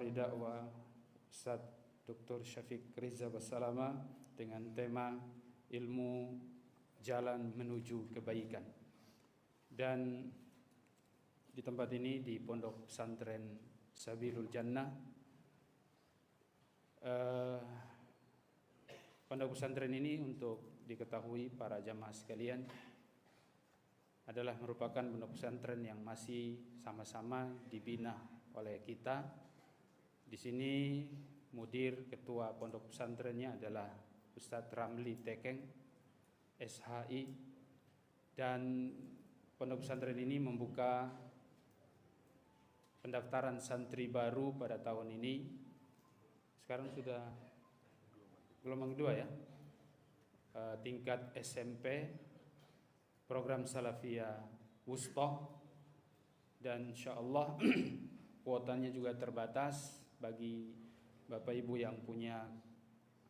Ansari Dakwah Ustaz Dr. Syafiq Riza Basalama dengan tema ilmu jalan menuju kebaikan. Dan di tempat ini di Pondok Pesantren Sabilul Jannah, pondok pesantren ini untuk diketahui para jamaah sekalian adalah merupakan pondok pesantren yang masih sama-sama dibina oleh kita. Di sini mudir ketua pondok pesantrennya adalah Ustadz Ramli Tekeng SHI, dan pondok pesantren ini membuka pendaftaran santri baru pada tahun ini. Sekarang sudah gelombang 2 ya, tingkat SMP, program Salafiyah Wusta, dan insyaallah kuotanya juga terbatas. Bagi Bapak Ibu yang punya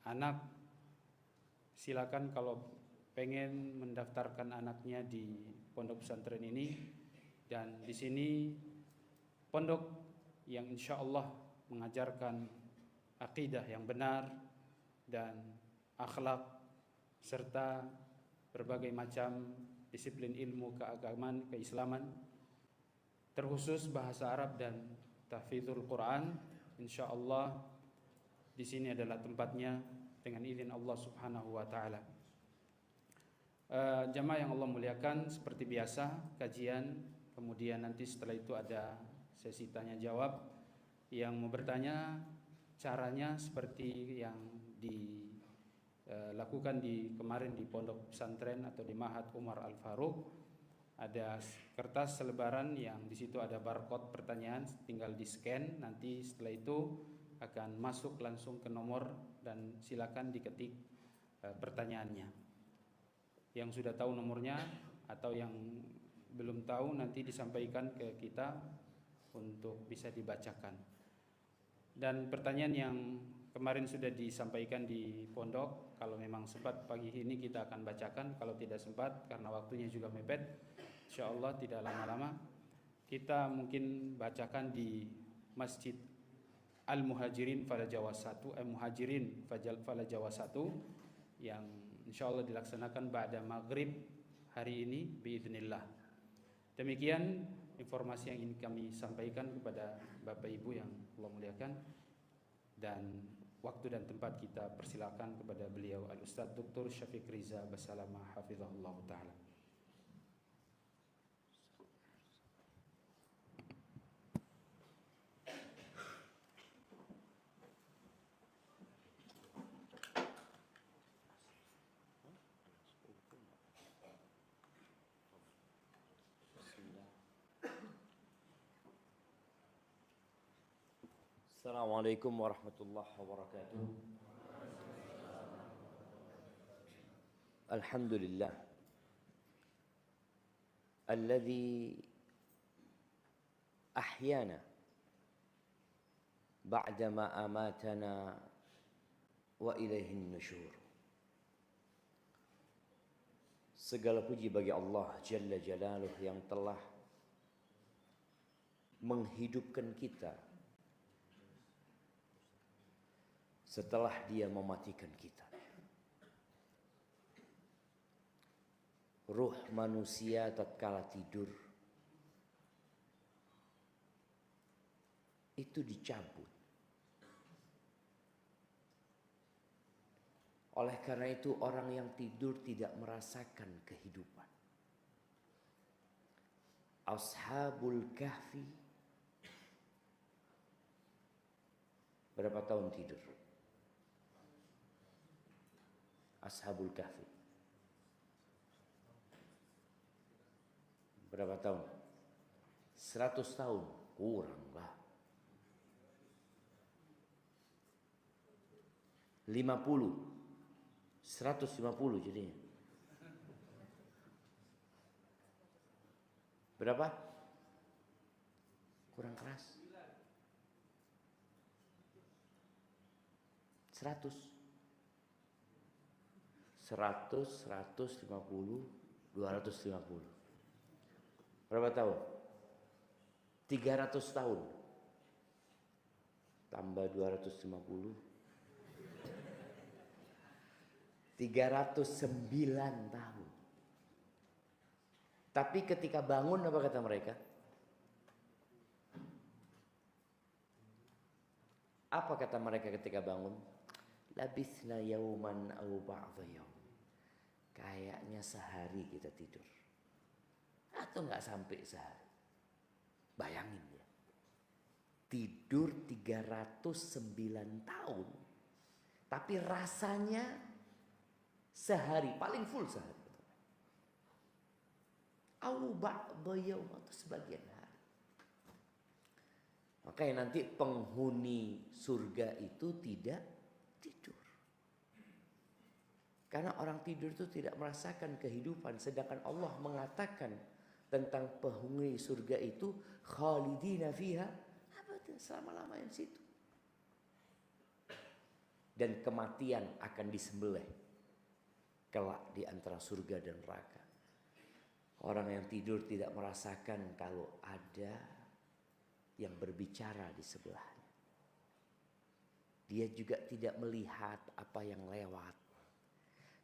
anak, silakan kalau pengen mendaftarkan anaknya di pondok pesantren ini. Dan di sini pondok yang insyaallah mengajarkan akidah yang benar dan akhlak serta berbagai macam disiplin ilmu keagamaan keislaman, terkhusus bahasa Arab dan tahfidzul Quran. Insyaallah di sini adalah tempatnya dengan izin Allah Subhanahu wa taala. Jamaah yang Allah muliakan, seperti biasa kajian, kemudian nanti setelah itu ada sesi tanya jawab. Yang mau bertanya caranya seperti yang dilakukan kemarin di pondok pesantren atau di Ma'had Umar Al Faruq. Ada kertas selebaran yang di situ ada barcode pertanyaan, tinggal di scan. Nanti setelah itu akan masuk langsung ke nomor dan silakan diketik pertanyaannya. Yang sudah tahu nomornya atau yang belum tahu nanti disampaikan ke kita untuk bisa dibacakan. Dan pertanyaan yang kemarin sudah disampaikan di pondok, kalau memang sempat pagi ini kita akan bacakan. Kalau tidak sempat karena waktunya juga mepet, insyaallah tidak lama-lama kita mungkin bacakan di Masjid Al-Muhajirin Fala Jawa 1, Muhajirin Fala Jawa 1, yang insyaallah dilaksanakan ba'da maghrib hari ini biidznillah. Demikian informasi yang ingin kami sampaikan kepada Bapak Ibu yang Allah muliakan, dan waktu dan tempat kita persilakan kepada beliau Al-Ustadz Dr. Syafiq Riza Basalama hafizahullah ta'ala. Assalamualaikum warahmatullahi wabarakatuh. Alhamdulillah alladzi ahyana ba'dama amatana wa ilaihin nusyur. Segala puji bagi Allah Jalla Jalaluh yang telah menghidupkan kita setelah Dia mematikan kita. Ruh manusia tatkala tidur itu dicabut. Oleh karena itu orang yang tidur tidak merasakan kehidupan. Ashabul Kahfi berapa tahun tidur? Ashabul Kahfi berapa tahun? 100 tahun, kurang lah. 150 jadinya. Berapa? Kurang keras. 100, 150, 250. Berapa tahun? 300 tahun. tambah 250. 309 tahun. Tapi ketika bangun apa kata mereka? Apa kata mereka ketika bangun? Labisna yauman aw ba'dha yaum. Kayaknya sehari kita tidur. Atau enggak sampai sehari. Bayangin ya. Tidur 309 tahun. Tapi rasanya sehari, paling full sehari. Aw ba'dha yaum, atau sebagian hari. Makanya nanti penghuni surga itu tidak tidur. Karena orang tidur itu tidak merasakan kehidupan. Sedangkan Allah mengatakan tentang penghuni surga itu khalidina fiha abadan, selama-lamanya di situ. Dan kematian akan disembelih kelak di antara surga dan neraka. Orang yang tidur tidak merasakan kalau ada yang berbicara di sebelahnya. Dia juga tidak melihat apa yang lewat.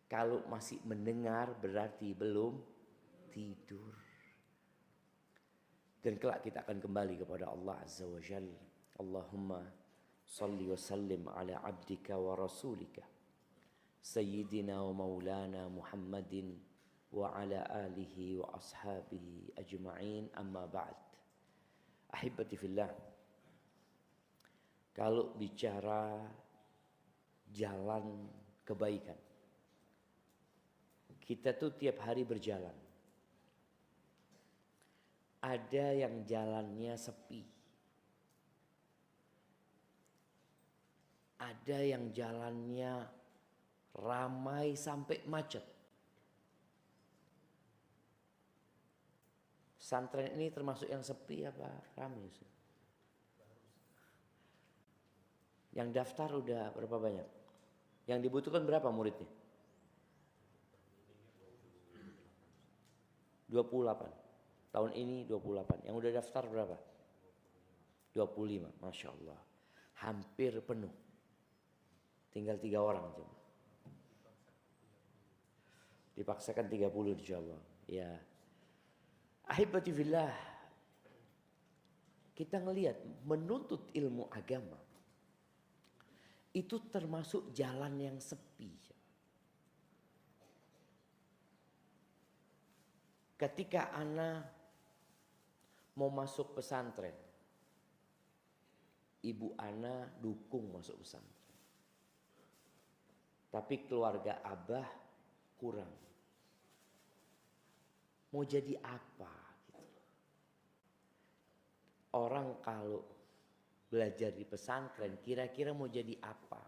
Kalau masih mendengar berarti belum tidur. Dan kelak kita akan kembali kepada Allah Azza wa Jalla. Allahumma salli wa sallim ala abdika wa rasulika Sayyidina wa maulana Muhammadin wa ala alihi wa ashabihi ajma'in, amma ba'd. Ahibati fillah, kalau bicara jalan kebaikan, kita tuh tiap hari berjalan. Ada yang jalannya sepi, ada yang jalannya ramai sampai macet. Pesantren ini termasuk yang sepi apa ramai? Yang daftar udah berapa banyak? Yang dibutuhkan berapa muridnya? 28. Tahun ini 28. Yang udah daftar berapa? 25. Masya Allah. Hampir penuh. Tinggal 3 orang cuma. Dipaksakan 30 insya Allah. Ya. Ahibati fillah, kita ngelihat menuntut ilmu agama itu termasuk jalan yang sepi. Ketika ana mau masuk pesantren, ibu ana dukung masuk pesantren. Tapi keluarga abah kurang. Mau jadi apa gitu. Orang kalau belajar di pesantren kira-kira mau jadi apa?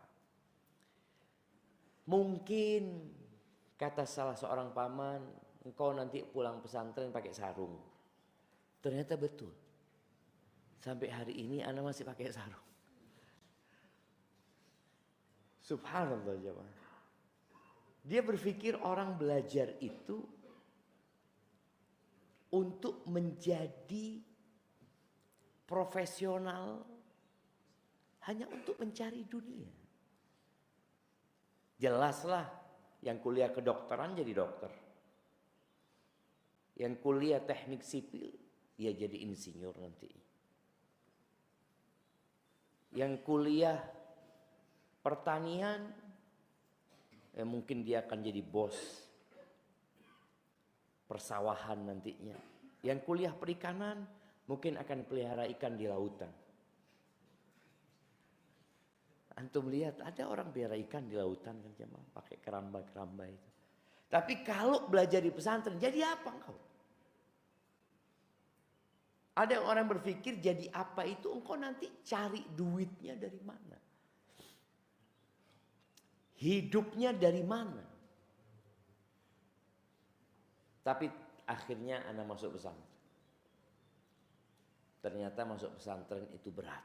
Mungkin kata salah seorang paman, engkau nanti pulang pesantren pakai sarung. Ternyata betul. Sampai hari ini ana masih pakai sarung. Subhanallah jemaah. Dia berpikir orang belajar itu untuk menjadi profesional hanya untuk mencari dunia. Jelaslah yang kuliah kedokteran jadi dokter. Yang kuliah teknik sipil ya jadi insinyur nanti. Yang kuliah pertanian ya mungkin dia akan jadi bos persawahan nantinya. Yang kuliah perikanan mungkin akan pelihara ikan di lautan. Antum lihat ada orang pelihara ikan di lautan kan jemaah, pakai keramba-keramba itu. Tapi kalau belajar di pesantren jadi apa engkau? Ada orang berpikir jadi apa itu engkau nanti cari duitnya dari mana? Hidupnya dari mana? Tapi akhirnya anak masuk pesantren. Ternyata masuk pesantren itu berat.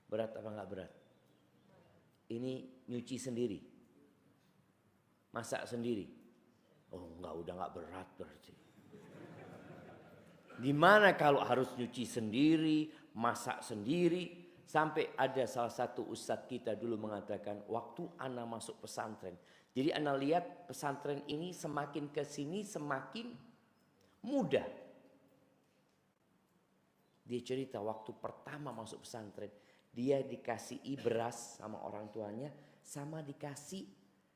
Berat apa enggak berat? Ini nyuci sendiri. Masak sendiri. Oh enggak, udah enggak berat berarti. Gimana kalau harus nyuci sendiri, masak sendiri, Sampai ada salah satu ustadz kita dulu mengatakan, waktu ana masuk pesantren. Jadi ana lihat pesantren ini semakin ke sini semakin mudah. Dia cerita waktu pertama masuk pesantren, dia dikasih beras sama orang tuanya, sama dikasih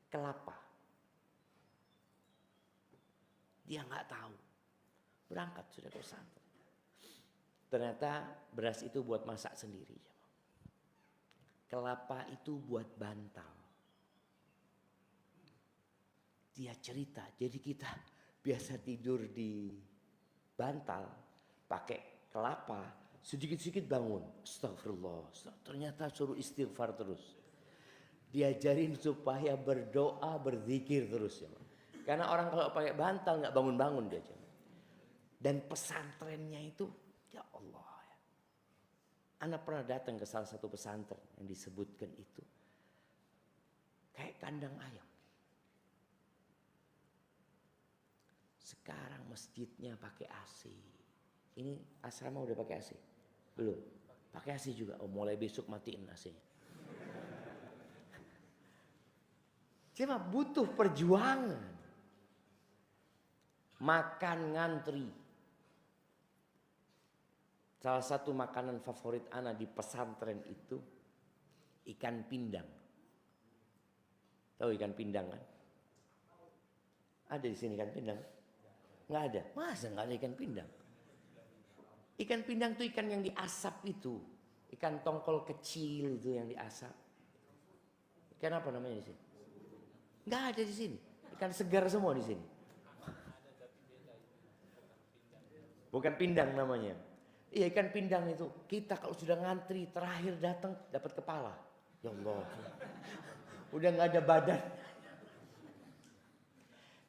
kelapa. Dia nggak tahu. Berangkat sudah ke pesantren. Ternyata beras itu buat masak sendiri. Kelapa itu buat bantal. Dia cerita, jadi kita biasa tidur di bantal, pakai kelapa, sedikit-sedikit bangun. Astagfirullah, ternyata suruh istighfar terus. Diajarin supaya berdoa, berzikir terus. Ya. Karena orang kalau pakai bantal nggak bangun-bangun dia. Dan pesantrennya itu, ya Allah. Ana pernah datang ke salah satu pesantren yang disebutkan itu. Kayak kandang ayam. Sekarang masjidnya pakai AC. Ini asrama udah pakai AC? Belum? Pakai AC juga. Oh, mulai besok matiin AC-nya. Cuma butuh perjuangan. Makan ngantri. Salah satu makanan favorit ana di pesantren itu ikan pindang. Tahu ikan pindang kan? Ada di sini ikan pindang? Nggak ada. Masa nggak ada ikan pindang? Ikan pindang itu ikan yang diasap itu. Ikan tongkol kecil itu yang diasap. Ikan apa namanya di sini? Nggak ada di sini. Ikan segar semua di sini. Bukan pindang namanya. Iya, ikan pindang itu kita kalau sudah ngantri terakhir datang dapat kepala. Ya Allah. Udah nggak ada badan.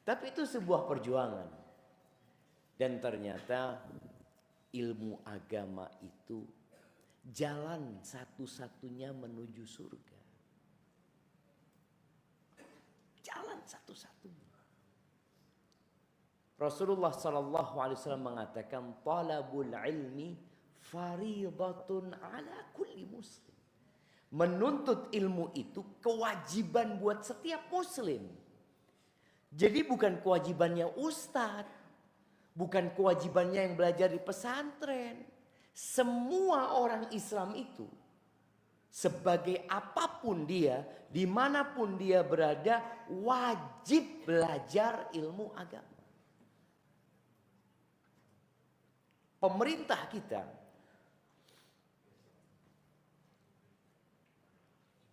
Tapi itu sebuah perjuangan. Dan ternyata ilmu agama itu jalan satu-satunya menuju surga. Jalan satu-satunya. Rasulullah SAW mengatakan talabul ilmi faridatun ala kulli muslim. Menuntut ilmu itu kewajiban buat setiap muslim. Jadi bukan kewajibannya ustadz, bukan kewajibannya yang belajar di pesantren. Semua orang Islam itu sebagai apapun dia, dimanapun dia berada, wajib belajar ilmu agama. Pemerintah kita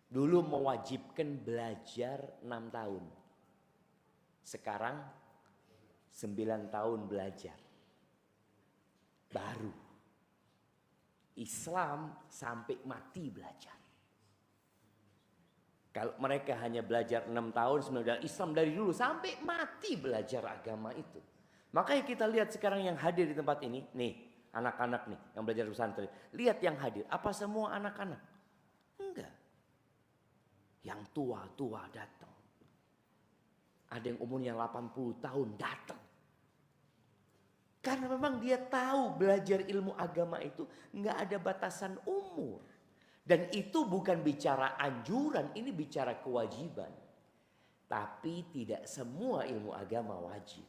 dulu mewajibkan belajar 6 tahun. Sekarang 9 tahun belajar. Baru. Islam sampai mati belajar. Kalau mereka hanya belajar 6 tahun, 9 tahun, Islam dari dulu sampai mati belajar agama itu. Makanya kita lihat sekarang yang hadir di tempat ini, nih anak-anak nih yang belajar pesantren. Lihat yang hadir, apa semua anak-anak? Enggak. Yang tua-tua datang. Ada yang umurnya 80 tahun datang. Karena memang dia tahu belajar ilmu agama itu enggak ada batasan umur. Dan itu bukan bicara anjuran, ini bicara kewajiban. Tapi tidak semua ilmu agama wajib.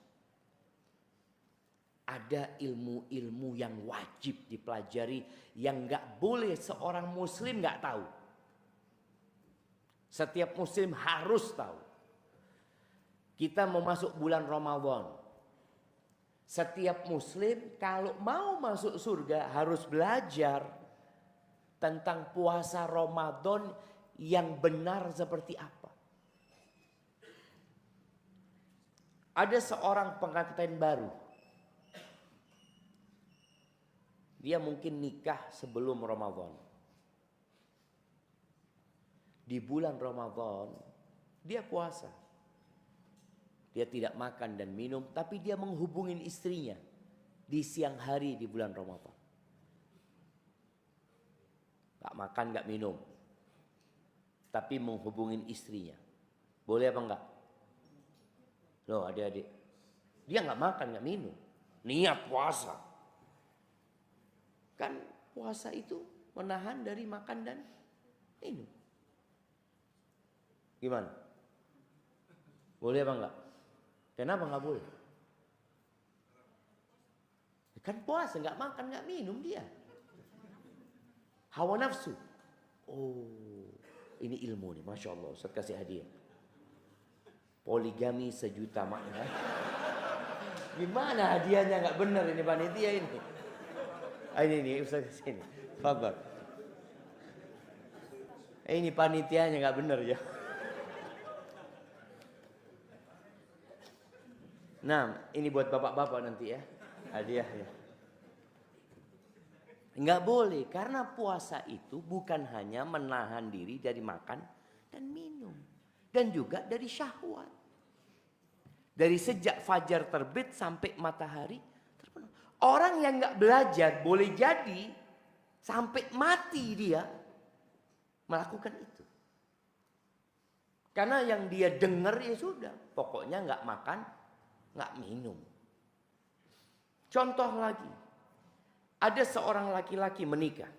Ada ilmu-ilmu yang wajib dipelajari yang nggak boleh seorang muslim nggak tahu. Setiap muslim harus tahu. Kita mau masuk bulan Ramadan. Setiap muslim kalau mau masuk surga harus belajar tentang puasa Ramadan yang benar seperti apa. Ada seorang pengantin baru. Dia mungkin nikah sebelum Ramadan. Di bulan Ramadan dia puasa. Dia tidak makan dan minum, tapi dia menghubungin istrinya di siang hari di bulan Ramadan. Gak makan, gak minum, tapi menghubungin istrinya. Boleh apa enggak? Loh adik-adik, dia gak makan, gak minum, niat puasa. Kan puasa itu menahan dari makan dan minum. Gimana? Boleh apa enggak? Kenapa enggak boleh? Kan puasa, enggak makan, enggak minum dia. Hawa nafsu. Oh, ini ilmu nih, Masya Allah. Ustaz kasih hadiah. Poligami 1 juta makna. Gimana hadiahnya enggak benar ini panitia ini? Ini Ustaz sini. Sabar. Ini panitianya enggak benar ya. Nah, ini buat bapak-bapak nanti ya. Hadiah ya. Enggak boleh, karena puasa itu bukan hanya menahan diri dari makan dan minum. Dan juga dari syahwat. Dari sejak fajar terbit sampai matahari terbenam. Orang yang enggak belajar boleh jadi sampai mati dia melakukan itu. Karena yang dia dengar ya sudah. Pokoknya enggak makan, enggak minum. Contoh lagi. Ada seorang laki-laki menikah.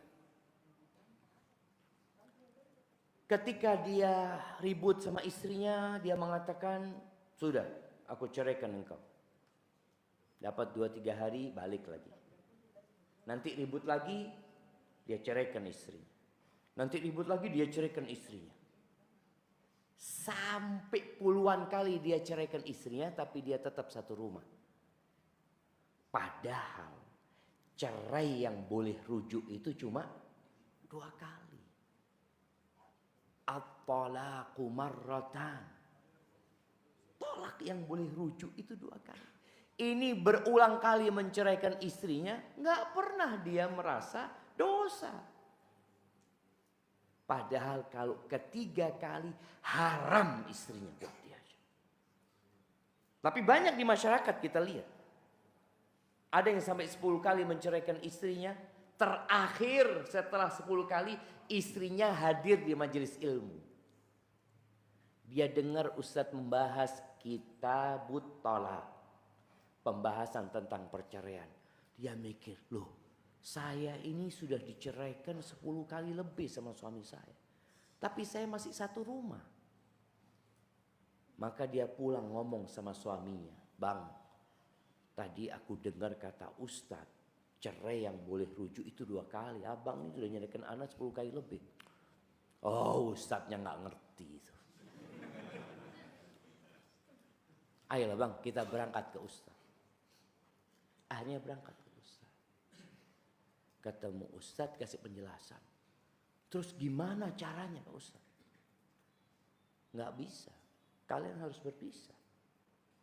Ketika dia ribut sama istrinya, dia mengatakan, sudah, aku ceraikan engkau. Dapat 2-3 hari, balik lagi. Nanti ribut lagi, dia ceraikan istrinya. Nanti ribut lagi, dia ceraikan istrinya. Sampai puluhan kali dia ceraikan istrinya, tapi dia tetap satu rumah. Padahal cerai yang boleh rujuk itu cuma 2 kali. At-talaqu marratan. Tolak yang boleh rujuk itu 2 kali. Ini berulang kali menceraikan istrinya, nggak pernah dia merasa dosa. Padahal kalau ketiga kali haram istrinya buat dia. Tapi banyak di masyarakat kita lihat. Ada yang sampai 10 kali menceraikan istrinya. Terakhir setelah 10 kali istrinya hadir di majelis ilmu. Dia dengar Ustadz membahas Kitabut Thalaq. Pembahasan tentang perceraian. Dia mikir, loh saya ini sudah diceraikan 10 kali lebih sama suami saya. Tapi saya masih satu rumah. Maka dia pulang ngomong sama suaminya. Bang, tadi aku dengar kata Ustadz, cerai yang boleh rujuk itu 2 kali. Abang ini sudah nyeraikan anak 10 kali lebih. Oh, Ustadznya nggak ngerti itu. Ayolah bang, kita berangkat ke Ustadz. Akhirnya berangkat ke Ustadz. Ketemu Ustadz, kasih penjelasan. Terus gimana caranya Pak Ustadz? Nggak bisa. Kalian harus berpisah.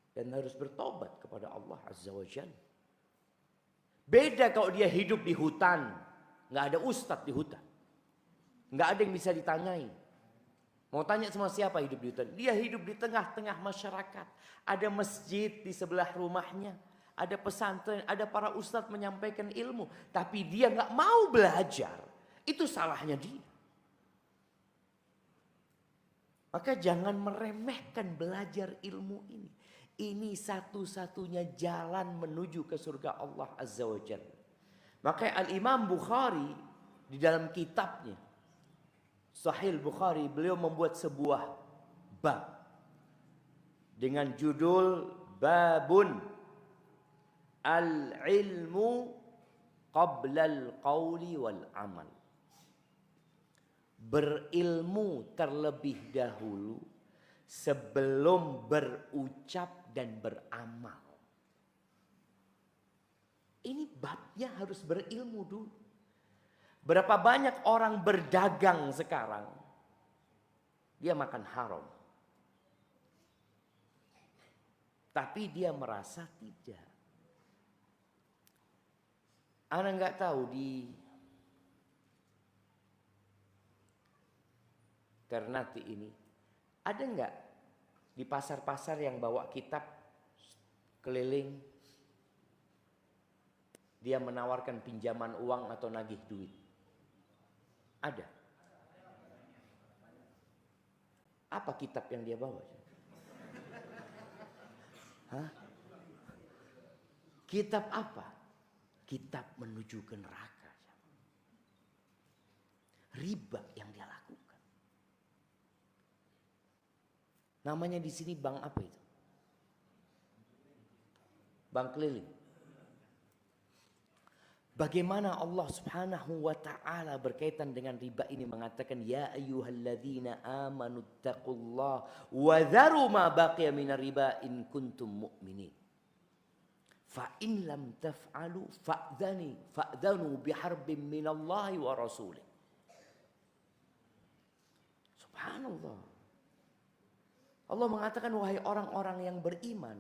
Dan harus bertobat kepada Allah Azza wa Jalla. Beda kalau dia hidup di hutan. Nggak ada ustadz di hutan. Nggak ada yang bisa ditanyai. Mau tanya sama siapa hidup di hutan? Dia hidup di tengah-tengah masyarakat. Ada masjid di sebelah rumahnya. Ada pesantren, ada para ustadz menyampaikan ilmu. Tapi dia nggak mau belajar. Itu salahnya dia. Maka jangan meremehkan belajar ilmu ini. Ini satu-satunya jalan menuju ke surga Allah Azza wa Jalla. Maka Al-Imam Bukhari di dalam kitabnya Sahih Bukhari, beliau membuat sebuah bab dengan judul Babun Al-Ilmu Qabla Al-Qawli Wal-Amal. Berilmu terlebih dahulu sebelum berucap dan beramal. Ini babnya harus berilmu dulu. Berapa banyak orang berdagang sekarang, dia makan haram. Tapi dia merasa tidak. Ana nggak tahu di Ternate ini ada nggak di pasar-pasar yang bawa kitab keliling, dia menawarkan pinjaman uang atau nagih duit? Ada. Apa kitab yang dia bawa? Hah? Kitab apa? Kitab menuju ke neraka. riba yang dia lakukan. Namanya di sini bank apa itu? Bank keliling. Bagaimana Allah Subhanahu wa taala berkaitan dengan riba ini mengatakan ya ayyuhalladzina amanu taqullaha wa dharu ma baqiya minar riba in kuntum mu'minin. Fa in lam taf'alu fa'dhanu biharbin minallahi wa rasulih. Subhanallah. Allah mengatakan wahai orang-orang yang beriman,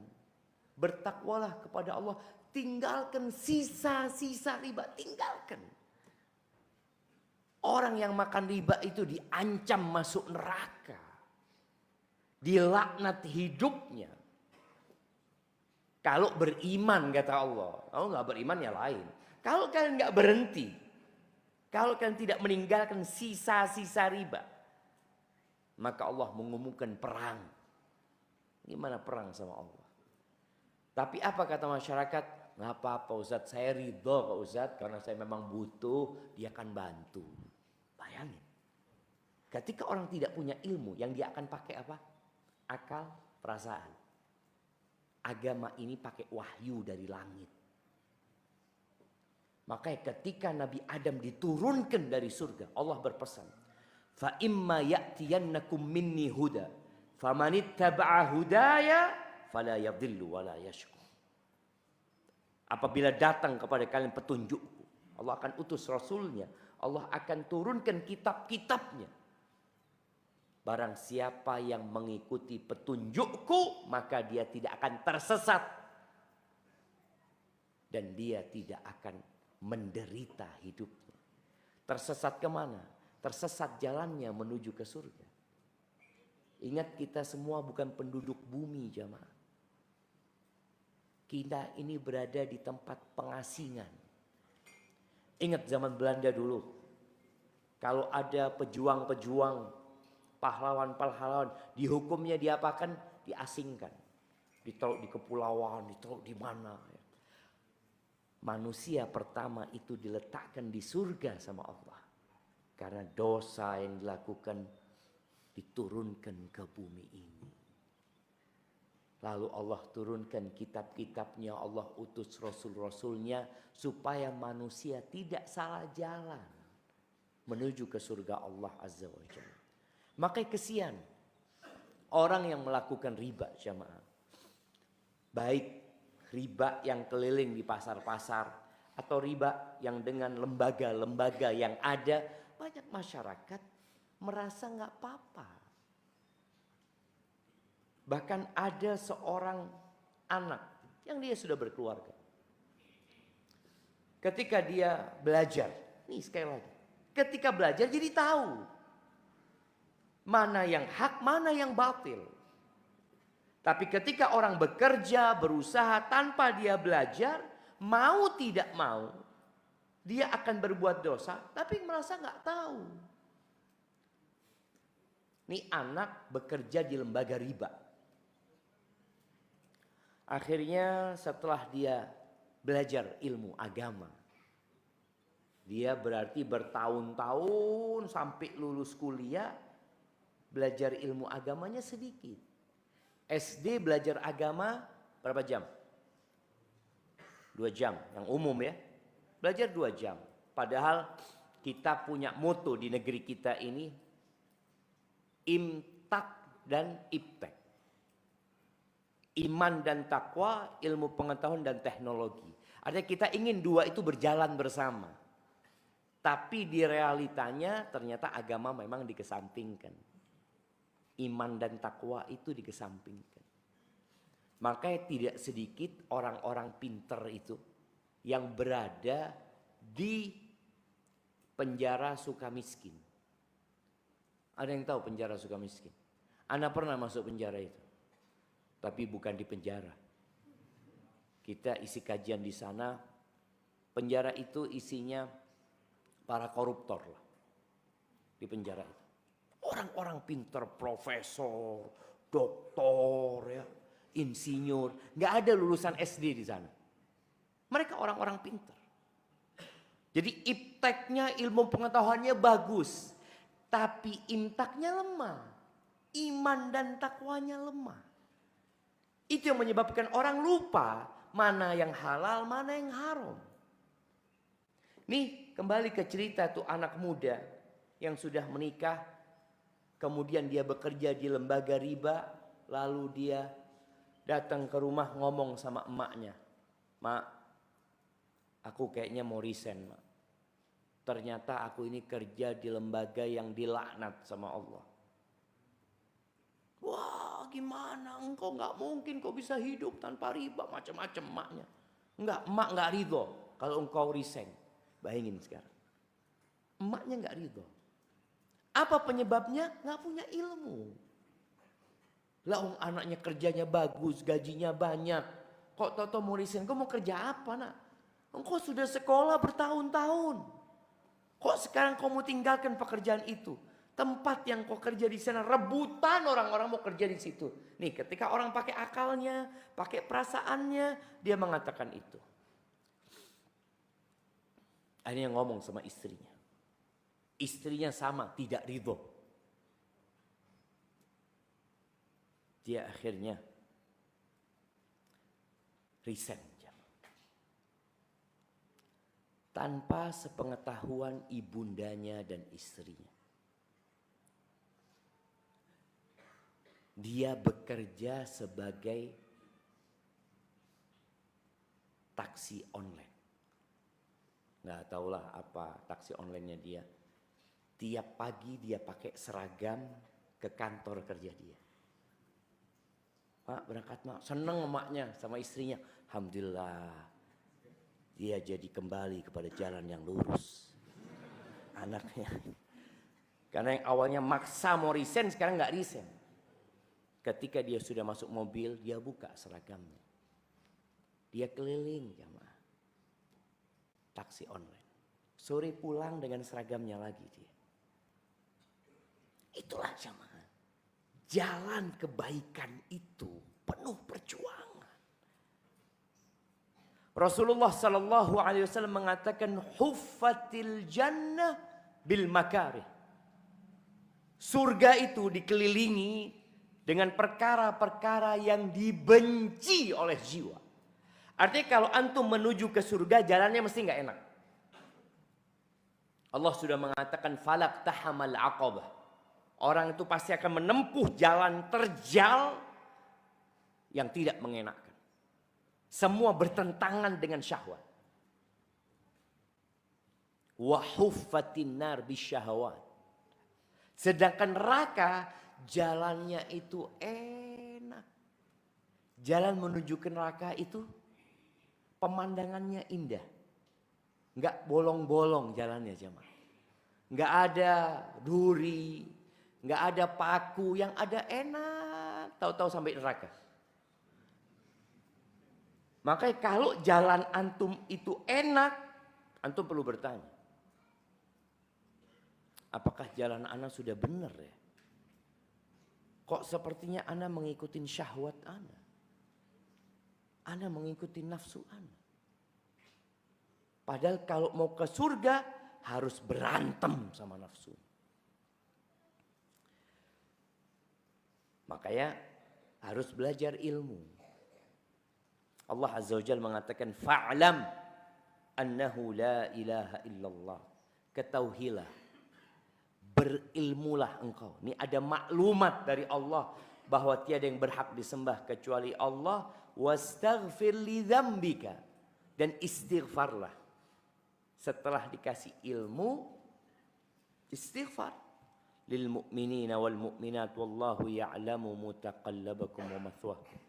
bertakwalah kepada Allah. Tinggalkan sisa-sisa riba, tinggalkan. Orang yang makan riba itu diancam masuk neraka. Dilaknat hidupnya. Kalau beriman kata Allah. Kalau nggak beriman ya lain. Kalau kalian nggak berhenti. Kalau kalian tidak meninggalkan sisa-sisa riba. Maka Allah mengumumkan perang. Gimana perang sama Allah? Tapi apa kata masyarakat? Nggak apa-apa Ustadz, saya ridho kok Ustadz. Karena saya memang butuh, dia akan bantu. Bayangin. Ketika orang tidak punya ilmu, yang dia akan pakai apa? Akal, perasaan. Agama ini pakai wahyu dari langit. Makanya ketika Nabi Adam diturunkan dari surga, Allah berpesan. Fa imma ya'tiyannakum minni huda. Famanittaba'a hudaya fala yadhillu wala yashqa. Apabila datang kepada kalian petunjukku, Allah akan utus Rasulnya. Allah akan turunkan kitab-kitabnya. Barang siapa yang mengikuti petunjukku, maka dia tidak akan tersesat. Dan dia tidak akan menderita hidupnya. Tersesat kemana? Tersesat jalannya menuju ke surga. Ingat kita semua bukan penduduk bumi jamaah. Kita ini berada di tempat pengasingan. Ingat zaman Belanda dulu. Kalau ada pejuang-pejuang, pahlawan-pahlawan, dihukumnya diapakan? Diasingkan. Ditaruh di kepulauan, ditaruh di mana. Manusia pertama itu diletakkan di surga sama Allah. Karena dosa yang dilakukan diturunkan ke bumi ini. Lalu Allah turunkan kitab-kitabnya, Allah utus rasul-rasulnya supaya manusia tidak salah jalan menuju ke surga Allah Azza wa Jalla. Makanya kesian orang yang melakukan riba jamaah. Baik riba yang keliling di pasar-pasar atau riba yang dengan lembaga-lembaga yang ada, banyak masyarakat merasa nggak apa-apa. Bahkan ada seorang anak yang dia sudah berkeluarga. Ketika dia belajar, nih sekali lagi. Ketika belajar jadi tahu. Mana yang hak, mana yang batil. Tapi ketika orang bekerja, berusaha tanpa dia belajar, mau tidak mau, dia akan berbuat dosa, tapi merasa nggak tahu. Nih anak bekerja di lembaga riba. Akhirnya setelah dia belajar ilmu agama, dia berarti bertahun-tahun sampai lulus kuliah, belajar ilmu agamanya sedikit. SD belajar agama berapa jam? 2 jam, yang umum ya. Belajar 2 jam. Padahal kita punya moto di negeri kita ini, imtak dan iptek. Iman dan takwa, ilmu pengetahuan dan teknologi. Artinya kita ingin dua itu berjalan bersama. Tapi di realitanya ternyata agama memang dikesampingkan. Iman dan takwa itu dikesampingkan. Makanya tidak sedikit orang-orang pinter itu yang berada di penjara Sukamiskin. Ada yang tahu penjara Sukamiskin? Ana pernah masuk penjara itu. Tapi bukan di penjara. Kita isi kajian di sana. Penjara itu isinya para koruptor lah. Di penjara itu. Orang-orang pinter, profesor, doktor, ya, insinyur. Nggak ada lulusan SD di sana. Mereka orang-orang pinter. Jadi ipteknya, ilmu pengetahuannya bagus. Tapi imtaknya lemah. Iman dan takwanya lemah. Itu yang menyebabkan orang lupa mana yang halal, mana yang haram. Nih kembali ke cerita tuh anak muda yang sudah menikah. Kemudian dia bekerja di lembaga riba. Lalu dia datang ke rumah ngomong sama emaknya. Mak, aku kayaknya mau resign, Mak. Ternyata aku ini kerja di lembaga yang dilaknat sama Allah. Wah, gimana? Engkau nggak mungkin kau bisa hidup tanpa riba, macam-macam emaknya. Emak nggak ridho kalau engkau resign. Bayangin sekarang. Emaknya nggak ridho. Apa penyebabnya? Nggak punya ilmu. Lah anaknya kerjanya bagus, gajinya banyak. Kok Toto mau resign? Kau mau kerja apa, nak? Engkau sudah sekolah bertahun-tahun. Kok sekarang kau mau tinggalkan pekerjaan itu? Tempat yang kau kerja di sana, rebutan orang-orang mau kerja di situ. Nih, ketika orang pakai akalnya, pakai perasaannya, dia mengatakan itu. Akhirnya ngomong sama istrinya. Istrinya sama, tidak ridho. Dia akhirnya resign. Tanpa sepengetahuan ibundanya dan istrinya. Dia bekerja sebagai taksi online. Nggak tahulah apa taksi online-nya dia. Tiap pagi dia pakai seragam ke kantor kerja dia. Mak berangkat mak, seneng emaknya sama istrinya. Alhamdulillah. Dia jadi kembali kepada jalan yang lurus. Anaknya. Karena yang awalnya maksa mau resign, sekarang nggak resign. Ketika dia sudah masuk mobil, dia buka seragamnya. Dia keliling jamaah. Taksi online. Sore pulang dengan seragamnya lagi dia. Itulah jamaah. Jalan kebaikan itu penuh perjuangan. Rasulullah sallallahu alaihi wasallam mengatakan huffatil jannah bil makarih. Surga itu dikelilingi dengan perkara-perkara yang dibenci oleh jiwa. Artinya kalau antum menuju ke surga jalannya mesti nggak enak. Allah sudah mengatakan falak tahamal aqabah. Orang itu pasti akan menempuh jalan terjal yang tidak mengenakkan. Semua bertentangan dengan syahwat. Wa huffatin nar bisyahawat. Sedangkan neraka jalannya itu enak. Jalan menuju ke neraka itu pemandangannya indah. Enggak bolong-bolong jalannya jemaah. Enggak ada duri, enggak ada paku, yang ada enak. Tahu-tahu sampai neraka. Makanya kalau jalan antum itu enak, antum perlu bertanya. Apakah jalan ana sudah benar ya? Kok sepertinya ana mengikuti syahwat ana? Ana mengikuti nafsu ana. Padahal kalau mau ke surga harus berantem sama nafsu. Makanya harus belajar ilmu. Allah Azza wa Jalla mengatakan fa'lam annahu la ilaha illallah. Ketahuilah, berilmulah engkau. Ini ada maklumat dari Allah bahwa tiada yang berhak disembah kecuali Allah. Wastaghfir li dzambika, dan istighfarlah. Setelah dikasih ilmu, istighfar. Lil mu'minina wal mu'minat wallahu ya'lamu mutaqallabakum wa mathwaakum.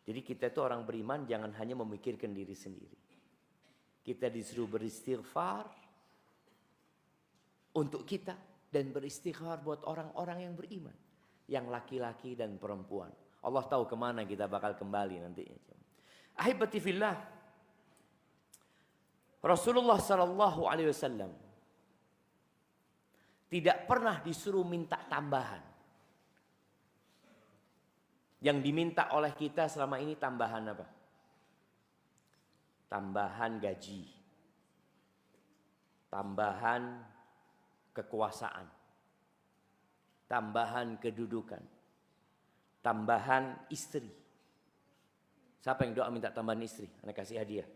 Jadi kita itu orang beriman jangan hanya memikirkan diri sendiri. Kita disuruh beristighfar untuk kita dan beristighfar buat orang-orang yang beriman. Yang laki-laki dan perempuan. Allah tahu kemana kita bakal kembali nantinya. Ahibati fillah. Rasulullah sallallahu alaihi wasallam tidak pernah disuruh minta tambahan. Yang diminta oleh kita selama ini tambahan apa? Tambahan gaji. tambahan kekuasaan, tambahan kedudukan, tambahan istri. Siapa yang doa minta tambahan istri? Anak kasih hadiah.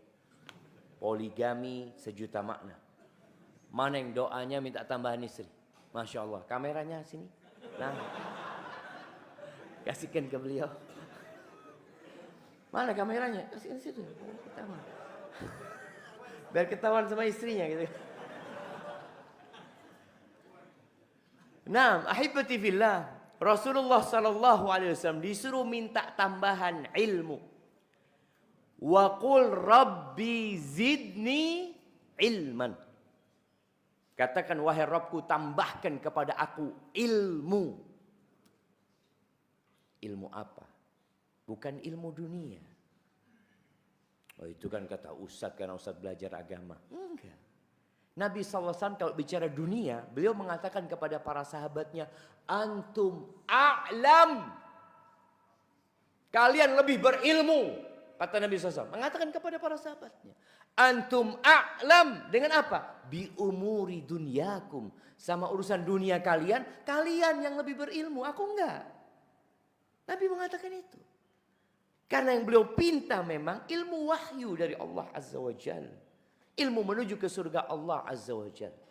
Poligami 1 juta makna. Mana yang doanya minta tambahan istri? Masya Allah. Kameranya sini. Nah, kasihkan ke beliau. Mana kameranya? Kasihkan situ. Biar ketahuan sama istrinya gitu. Nah, ahibati fillah, Rasulullah sallallahu alaihi wasallam disuruh minta tambahan ilmu. Wa qul rabbi zidni ilman. Katakan, wahai Rabbku, tambahkan kepada aku ilmu. Ilmu apa? Bukan ilmu dunia. Oh, itu kan kata Ustadz, karena Ustadz belajar agama. Enggak. Nabi SAW kalau bicara dunia, beliau mengatakan kepada para sahabatnya, antum a'lam. Kalian lebih berilmu. Kata Nabi SAW. Mengatakan kepada para sahabatnya. Antum a'lam. Dengan apa? Bi umuri dunyakum. Sama urusan dunia kalian, kalian yang lebih berilmu. Aku enggak. Nabi mengatakan itu. Karena yang beliau pinta memang ilmu wahyu dari Allah Azza wa Jalla. Ilmu menuju ke surga Allah Azza wa Jalla.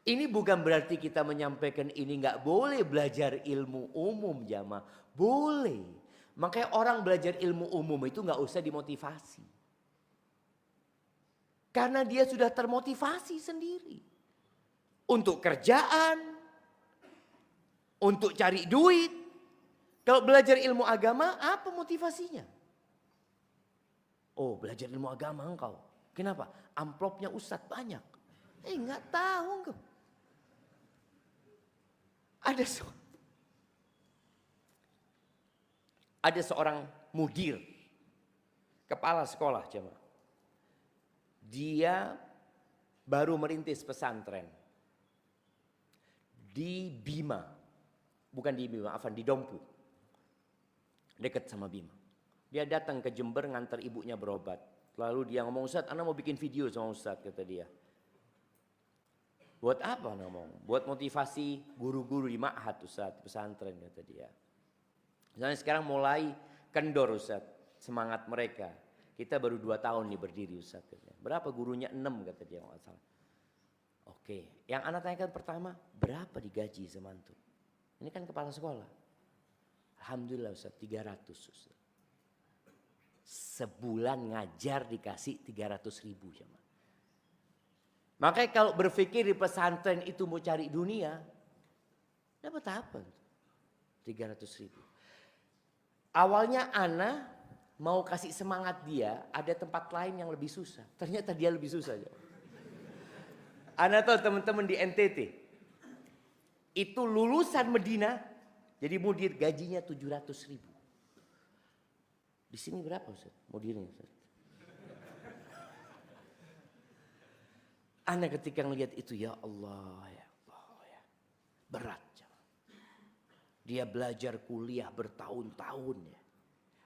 Ini bukan berarti kita menyampaikan ini nggak boleh belajar ilmu umum jamaah. Boleh. Makanya orang belajar ilmu umum itu nggak usah dimotivasi. Karena dia sudah termotivasi sendiri. Untuk kerjaan. Untuk cari duit. Kalau belajar ilmu agama apa motivasinya? Oh, belajar ilmu agama engkau. Kenapa? Amplopnya Ustadz banyak. Nggak tahu engkau. Ada seorang mudir, kepala sekolah jemaah. Dia baru merintis pesantren di Bima, bukan di Bima, di Dompu, dekat sama Bima. Dia datang ke Jember ngantar ibunya berobat. Lalu dia ngomong, Ustadz, anak mau bikin video sama Ustadz, kata dia. Buat apa ngomong? Buat motivasi guru-guru di ma'had Ustadz, pesantren, kata dia. Misalnya sekarang mulai kendor Ustadz, semangat mereka. Kita baru 2 tahun nih berdiri Ustadz. Katanya. Berapa gurunya? 6 kata dia. Oke, yang anak tanyakan pertama, berapa digaji sama antum? Ini kan kepala sekolah. Alhamdulillah Ustadz, 300 Ustadz. Sebulan ngajar dikasih 300.000 jemaah. Makanya kalau berpikir di pesantren itu mau cari dunia, dapat apa? 300.000. Awalnya ana mau kasih semangat dia, ada tempat lain yang lebih susah. Ternyata dia lebih susah. Ana tahu teman-teman di NTT, itu lulusan Medina, jadi mudir gajinya 700.000. Di sini berapa Ustaz? Mudirnya Ustaz? Ana ketika ngelihat itu, ya Allah, ya Allah, ya. Berat. Dia belajar kuliah bertahun-tahun ya.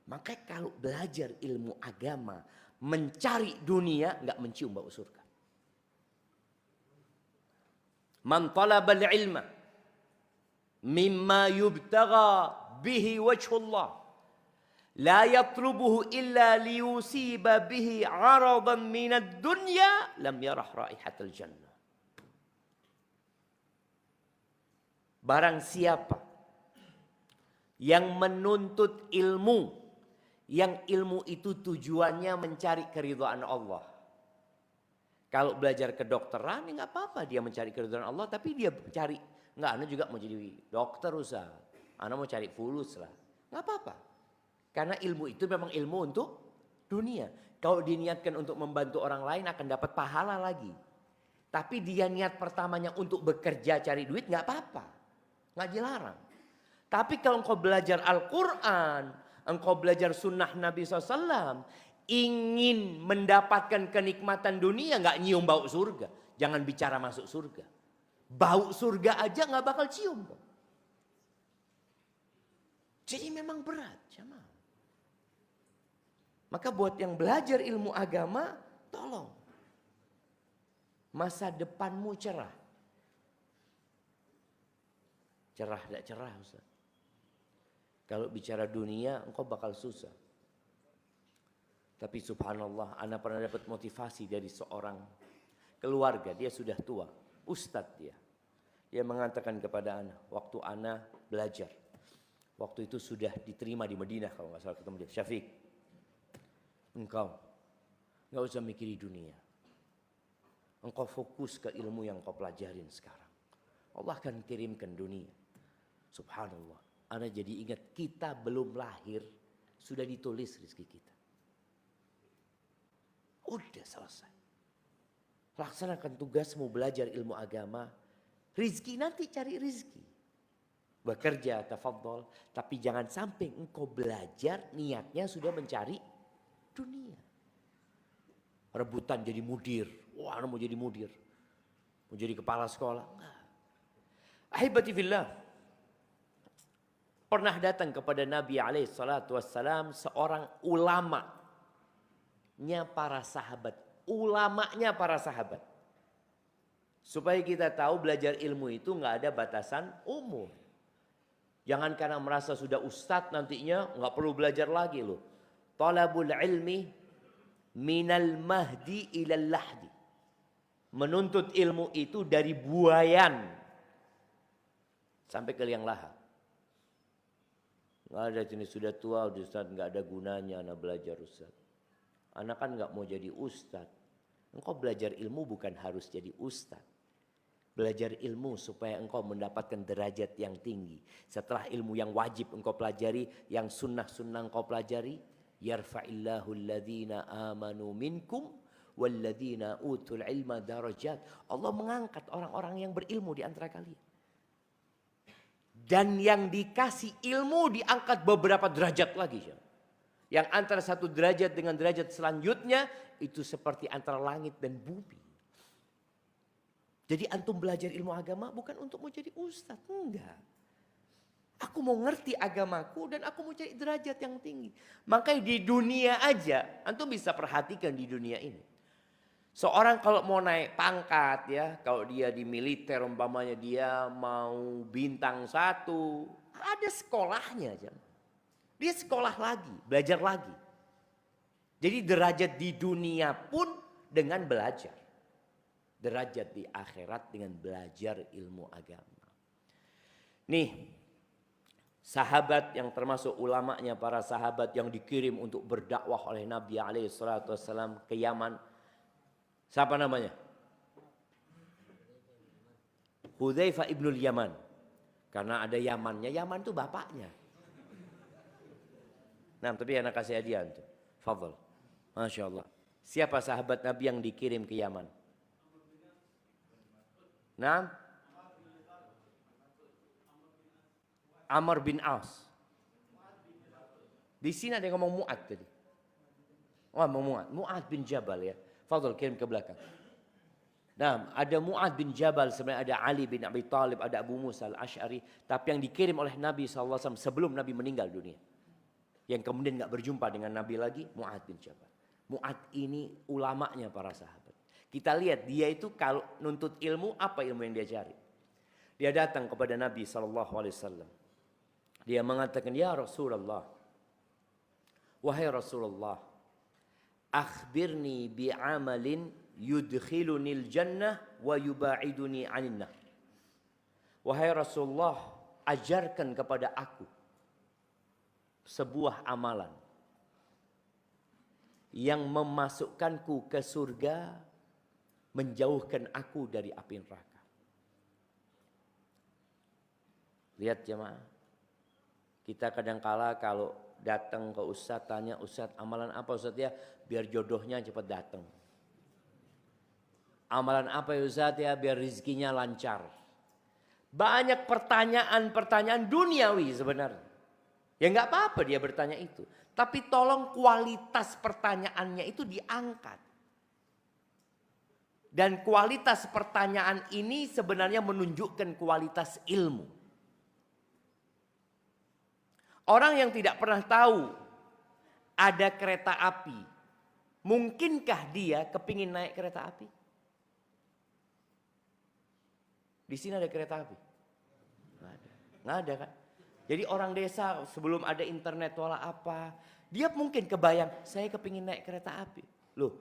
Makanya kalau belajar ilmu agama, mencari dunia, nggak mencium bau surga. Man talabal ilma mimma yubtagha bihi wajhullah la yatlubuhu illa liyusiba bihi 'aradan minad dunya lam yarah raihatal jannah. Barang siapa yang menuntut ilmu, yang ilmu itu tujuannya mencari keridhaan Allah. Kalau belajar kedokteran, ya nggak apa-apa dia mencari keridhaan Allah, tapi dia cari, nggak, ana juga mau jadi dokter Ustaz, ana mau cari fulus lah, nggak apa-apa. Karena ilmu itu memang ilmu untuk dunia. Kalau diniatkan untuk membantu orang lain akan dapat pahala lagi. Tapi dia niat pertamanya untuk bekerja cari duit nggak apa-apa, nggak dilarang. Tapi kalau engkau belajar Al-Quran, engkau belajar sunnah Nabi SAW, ingin mendapatkan kenikmatan dunia, nggak nyium bau surga. Jangan bicara masuk surga. Bau surga aja nggak bakal cium. Jadi memang berat, jemaah. Maka buat yang belajar ilmu agama, tolong. Masa depanmu cerah. Cerah tidak cerah Ustaz. Kalau bicara dunia engkau bakal susah. Tapi subhanallah, ana pernah dapat motivasi dari seorang keluarga, dia sudah tua, ustadz dia. Dia mengatakan kepada ana, waktu ana belajar. Waktu itu sudah diterima di Madinah kalau nggak salah ketemu dia. Syafiq, engkau nggak usah mikiri dunia. Engkau fokus ke ilmu yang kau pelajarin sekarang. Allah akan kirimkan dunia. Subhanallah. Ana jadi ingat kita belum lahir sudah ditulis rezeki kita. Udah selesai. Laksanakan tugasmu belajar ilmu agama. Rizki nanti cari rizki. Bekerja, tafadhol. Tapi jangan sampai engkau belajar niatnya sudah mencari dunia. Rebutan jadi mudir. Wah, mau jadi mudir. Mau jadi kepala sekolah. Ahibati fillah. Pernah datang kepada Nabi SAW seorang ulamanya para sahabat. Ulamanya para sahabat. Supaya kita tahu belajar ilmu itu nggak ada batasan umur. Jangan karena merasa sudah ustadz nantinya nggak perlu belajar lagi loh. Talabul ilmi minal mahdi ilal lahdi. Menuntut ilmu itu dari buayan sampai ke liang lahat. Nggak ada jenis sudah tua Ustaz, nggak ada gunanya anak belajar Ustaz. Anak kan nggak mau jadi Ustaz. Engkau belajar ilmu bukan harus jadi Ustaz. Belajar ilmu supaya engkau mendapatkan derajat yang tinggi. Setelah ilmu yang wajib engkau pelajari, yang sunnah-sunnah engkau pelajari, yarfa'illahu alladhina amanu minkum walladhina utul ilma darajat. Allah mengangkat orang-orang yang berilmu di antara kalian. Dan yang dikasih ilmu diangkat beberapa derajat lagi. Yang antara satu derajat dengan derajat selanjutnya itu seperti antara langit dan bumi. Jadi antum belajar ilmu agama bukan untuk mau jadi ustadz. Enggak. Aku mau ngerti agamaku dan aku mau cari derajat yang tinggi. Makanya di dunia aja antum bisa perhatikan di dunia ini. Seorang kalau mau naik pangkat ya, kalau dia di militer umpamanya dia mau bintang 1, ada sekolahnya aja. Dia sekolah lagi, belajar lagi. Jadi derajat di dunia pun dengan belajar. Derajat di akhirat dengan belajar ilmu agama. Nih, sahabat yang termasuk ulamanya para sahabat yang dikirim untuk berdakwah oleh Nabi SAW ke Yaman. Siapa namanya? Hudzaifah ibnul Yaman. Karena ada Yamannya, Yaman itu bapaknya. Nah, tapi anak kasih hadiah itu. Fadhal. Masya Allah. Siapa sahabat Nabi yang dikirim ke Yaman? Nah, Amr bin Aus. Di sini ada yang ngomong Mu'ad tadi. Oh, Mu'ad. Mu'ad bin Jabal ya. Fadhal kirim ke belakang. Nah, ada Mu'ad bin Jabal, sebenarnya ada Ali bin Abi Thalib, ada Abu Musa al-Ash'ari. Tapi yang dikirim oleh Nabi SAW sebelum Nabi meninggal dunia. Yang kemudian gak berjumpa dengan Nabi lagi, Mu'ad bin Jabal. Mu'ad ini ulamanya para sahabat. Kita lihat dia itu kalau nuntut ilmu, apa ilmu yang dia cari? Dia datang kepada Nabi SAW. Dia mengatakan, ya Rasulullah. Wahai Rasulullah. Akhbirni bi'amalin yudkhilunil jannah wa yuba'iduni aninna. Wahai Rasulullah, ajarkan kepada aku sebuah amalan yang memasukkanku ke surga, menjauhkan aku dari api neraka. Lihat jemaah, kita kadangkala kalau datang ke Ustadz tanya, Ustadz amalan apa Ustadz ya? Biar jodohnya cepat datang. Amalan apa ya Ustadz ya? Biar rezekinya lancar. Banyak pertanyaan-pertanyaan duniawi sebenarnya. Ya nggak apa-apa dia bertanya itu. Tapi tolong kualitas pertanyaannya itu diangkat. Dan kualitas pertanyaan ini sebenarnya menunjukkan kualitas ilmu. Orang yang tidak pernah tahu ada kereta api, mungkinkah dia kepingin naik kereta api? Di sini ada kereta api? Nggak ada. Nggak ada kan? Jadi orang desa sebelum ada internet wala apa, dia mungkin kebayang, saya kepingin naik kereta api. Loh,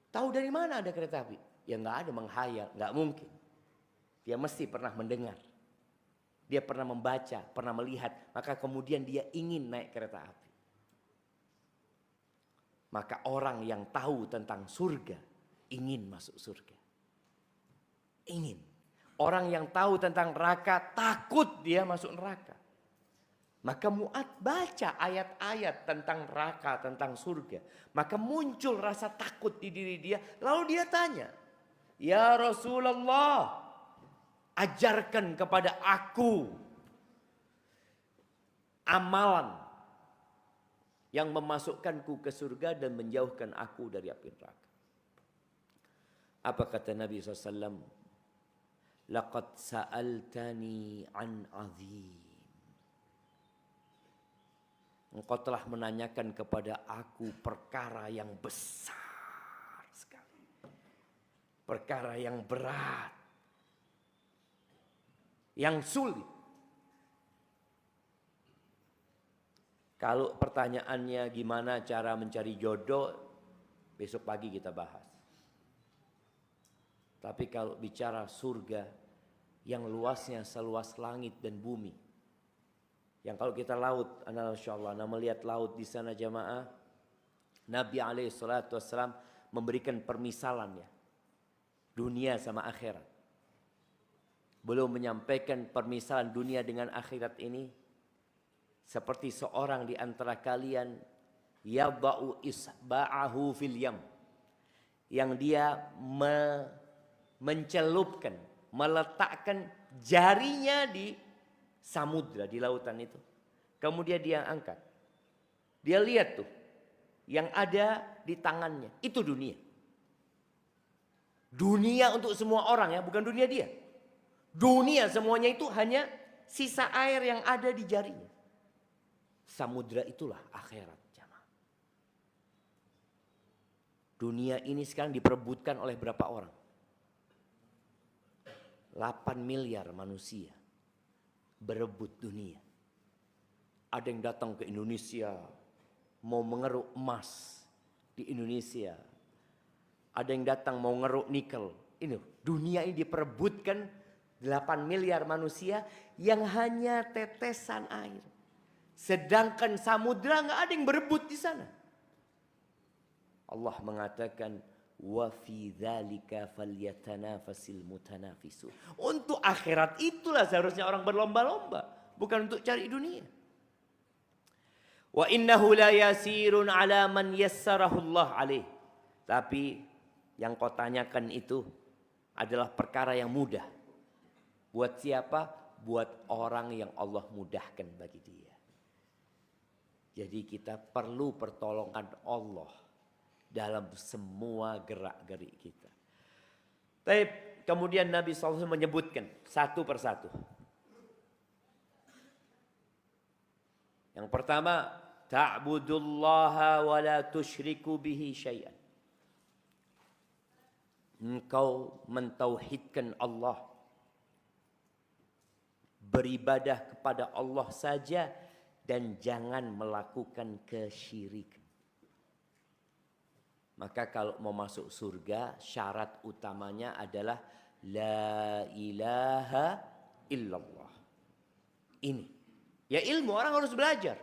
tahu dari mana ada kereta api? Ya nggak ada, menghayal, nggak mungkin. Dia mesti pernah mendengar. Dia pernah membaca, pernah melihat, maka kemudian dia ingin naik kereta api. Maka orang yang tahu tentang surga ingin masuk surga. Ingin. Orang yang tahu tentang neraka takut dia masuk neraka. Maka Mu'adz baca ayat-ayat tentang neraka, tentang surga. Maka muncul rasa takut di diri dia. Lalu dia tanya, ya Rasulullah, ajarkan kepada aku amalan yang memasukkanku ke surga dan menjauhkan aku dari api neraka. Apa kata Nabi SAW? Laqad sa'altani an azim. Engkau telah menanyakan kepada aku perkara yang besar sekali. Perkara yang berat. Yang sulit. Kalau pertanyaannya gimana cara mencari jodoh, besok pagi kita bahas. Tapi kalau bicara surga yang luasnya seluas langit dan bumi. Yang kalau kita laut, insyaallah, melihat laut di sana jamaah, Nabi SAW memberikan permisalannya. Dunia sama akhirat. Belum menyampaikan permisalan dunia dengan akhirat ini. Seperti seorang di antara kalian yada'u isba'ahu fil yam. Yang dia mencelupkan, meletakkan jarinya di samudra, di lautan itu. Kemudian dia angkat. Dia lihat tuh, yang ada di tangannya, itu dunia. Dunia untuk semua orang ya, bukan dunia dia. Dunia semuanya itu hanya sisa air yang ada di jarinya. Samudra itulah akhirat jamaah. Dunia ini sekarang diperebutkan oleh berapa orang? 8 miliar manusia berebut dunia. Ada yang datang ke Indonesia mau mengeruk emas di Indonesia. Ada yang datang mau ngeruk nikel. Ini dunia ini diperebutkan 8 miliar manusia yang hanya tetesan air. Sedangkan samudra nggak ada yang berebut di sana. Allah mengatakan wa fi dzalika falyatanafasil mutanafisun. Untuk akhirat itulah seharusnya orang berlomba-lomba, bukan untuk cari dunia. Wa innahu la yasirun ala man yassarahu Allah alaih. Tapi yang kau tanyakan itu adalah perkara yang mudah. Buat siapa? Buat orang yang Allah mudahkan bagi dia. Jadi kita perlu pertolongan Allah dalam semua gerak-gerik kita. Tapi kemudian Nabi SAW menyebutkan satu persatu. Yang pertama, ta'budullaha wa la tusyriku bihi syai'an. Engkau mentauhidkan Allah. Beribadah kepada Allah saja dan jangan melakukan kesyirikan. Maka kalau mau masuk surga, syarat utamanya adalah la ilaha illallah. Ini. Ya ilmu, orang harus belajar.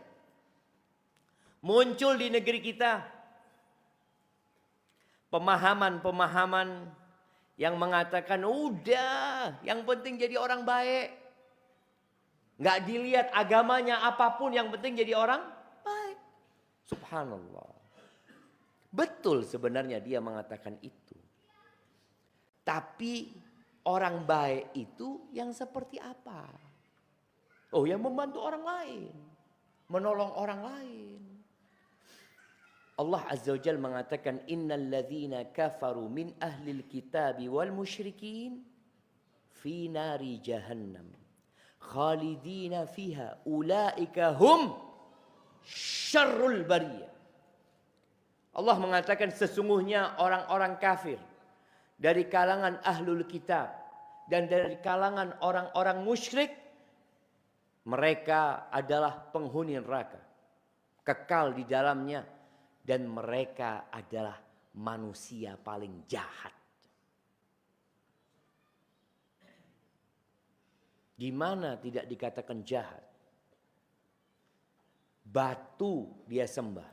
Muncul di negeri kita pemahaman-pemahaman yang mengatakan udah, yang penting jadi orang baik. Nggak dilihat agamanya apapun, yang penting jadi orang baik. Subhanallah. Betul sebenarnya dia mengatakan itu. Tapi orang baik itu yang seperti apa? Oh, yang membantu orang lain. Menolong orang lain. Allah Azza wa Jalla mengatakan innal ladzina kafaru min ahlil kitabi wal musyrikin fi nari jahannam khalidina fiha ulaika hum syarrul bariyah. Allah mengatakan sesungguhnya orang-orang kafir dari kalangan ahlul kitab dan dari kalangan orang-orang musyrik, mereka adalah penghuni neraka, kekal di dalamnya, dan mereka adalah manusia paling jahat. Gimana tidak dikatakan jahat? Batu dia sembah.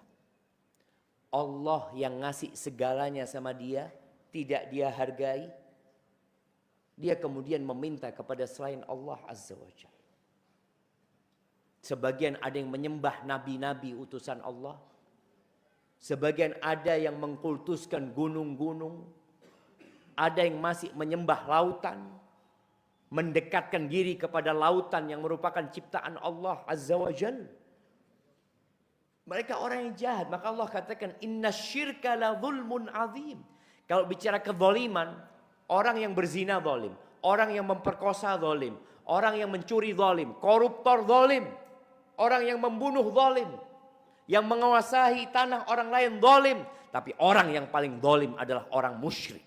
Allah yang ngasih segalanya sama dia, tidak dia hargai. Dia kemudian meminta kepada selain Allah Azza wa Jalla. Sebagian ada yang menyembah nabi-nabi utusan Allah. Sebagian ada yang mengkultuskan gunung-gunung. Ada yang masih menyembah lautan. Mendekatkan diri kepada lautan yang merupakan ciptaan Allah Azza wa Jalla. Mereka orang yang jahat. Maka Allah katakan inna syirka la zulmun azim. Kalau bicara kezaliman, orang yang berzina zalim, orang yang memperkosa zalim, orang yang mencuri zalim, koruptor zalim, orang yang membunuh zalim, yang menguasai tanah orang lain zalim. Tapi orang yang paling zalim adalah orang musyrik.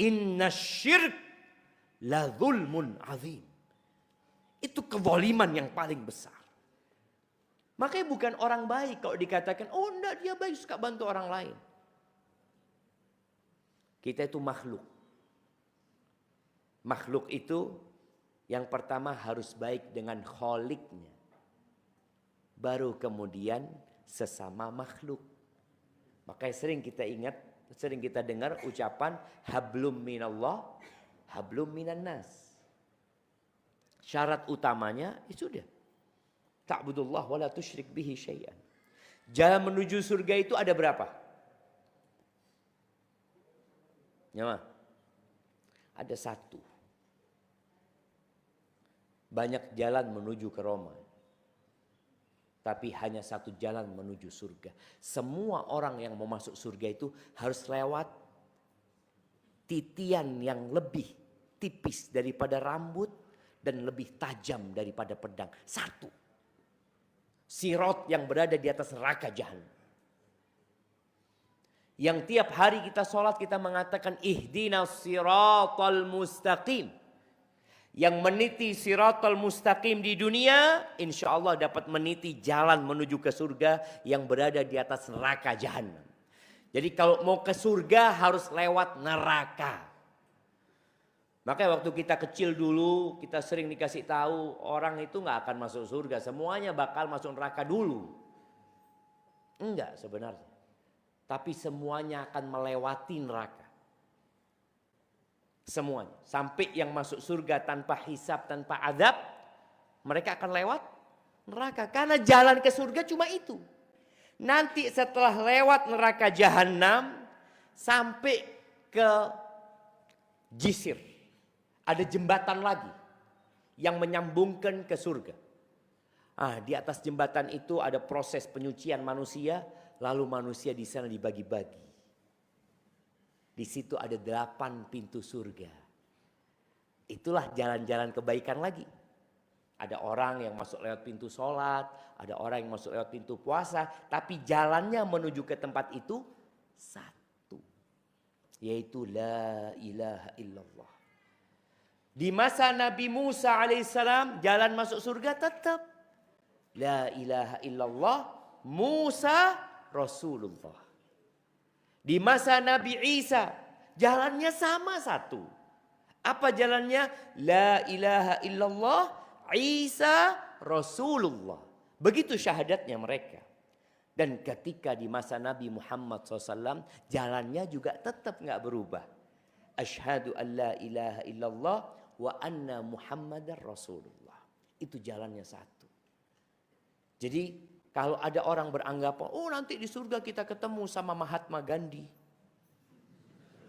Inna syirk la zulmun azim. Itu kezaliman yang paling besar. Makanya bukan orang baik kalau dikatakan, oh enggak dia baik suka bantu orang lain. Kita itu makhluk. Makhluk itu yang pertama harus baik dengan kholiknya. Baru kemudian sesama makhluk. Makanya sering kita ingat, sering kita dengar ucapan hablum minallah, hablum minan nas. Syarat utamanya itu sudah. Ta'budullah wa la tusyrik bihi syai'an. Jalan menuju surga itu ada berapa? Ya, ada satu. Banyak jalan menuju ke Roma. Tapi hanya satu jalan menuju surga. Semua orang yang mau masuk surga itu harus lewat titian yang lebih tipis daripada rambut dan lebih tajam daripada pedang. Satu. Sirat yang berada di atas neraka jahanam. Yang tiap hari kita sholat kita mengatakan ihdinas siratal mustaqim. Yang meniti siratal mustaqim di dunia, insya Allah dapat meniti jalan menuju ke surga yang berada di atas neraka jahanam. Jadi kalau mau ke surga harus lewat neraka. Makanya waktu kita kecil dulu kita sering dikasih tahu orang itu nggak akan masuk surga, semuanya bakal masuk neraka dulu. Enggak sebenarnya. Tapi semuanya akan melewati neraka. Semuanya. Sampai yang masuk surga tanpa hisab, tanpa azab, mereka akan lewat neraka. Karena jalan ke surga cuma itu. Nanti setelah lewat neraka jahanam, sampai ke jisir. Ada jembatan lagi yang menyambungkan ke surga. Di atas jembatan itu ada proses penyucian manusia, lalu manusia di sana dibagi-bagi. Di situ ada 8 pintu surga. Itulah jalan-jalan kebaikan lagi. Ada orang yang masuk lewat pintu sholat, ada orang yang masuk lewat pintu puasa, tapi jalannya menuju ke tempat itu satu, yaitu la ilaha illallah. Di masa Nabi Musa alaihissalam jalan masuk surga tetap la ilaha illallah Musa Rasulullah. Di masa Nabi Isa jalannya sama satu. Apa jalannya? La ilaha illallah Isa Rasulullah. Begitu syahadatnya mereka. Dan ketika di masa Nabi Muhammad SAW jalannya juga tetap nggak berubah. Asyhadu an la ilaha illallah wa anna Muhammadar Rasulullah. Itu jalannya satu. Jadi kalau ada orang beranggapan, oh nanti di surga kita ketemu sama Mahatma Gandhi.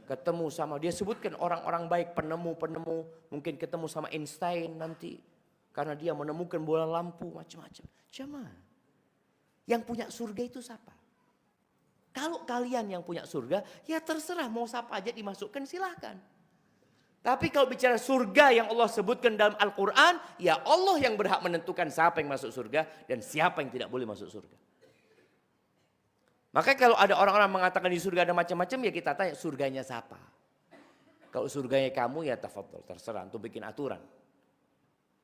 Ketemu sama, dia sebutkan orang-orang baik, penemu-penemu. Mungkin ketemu sama Einstein nanti. Karena dia menemukan bola lampu, macam-macam. Cuma yang punya surga itu siapa? Kalau kalian yang punya surga, ya terserah mau siapa aja dimasukkan silahkan. Tapi kalau bicara surga yang Allah sebutkan dalam Al-Quran, ya Allah yang berhak menentukan siapa yang masuk surga dan siapa yang tidak boleh masuk surga. Makanya kalau ada orang-orang mengatakan di surga ada macam-macam, ya kita tanya surganya siapa. Kalau surganya kamu ya tafadhol, terserah untuk bikin aturan.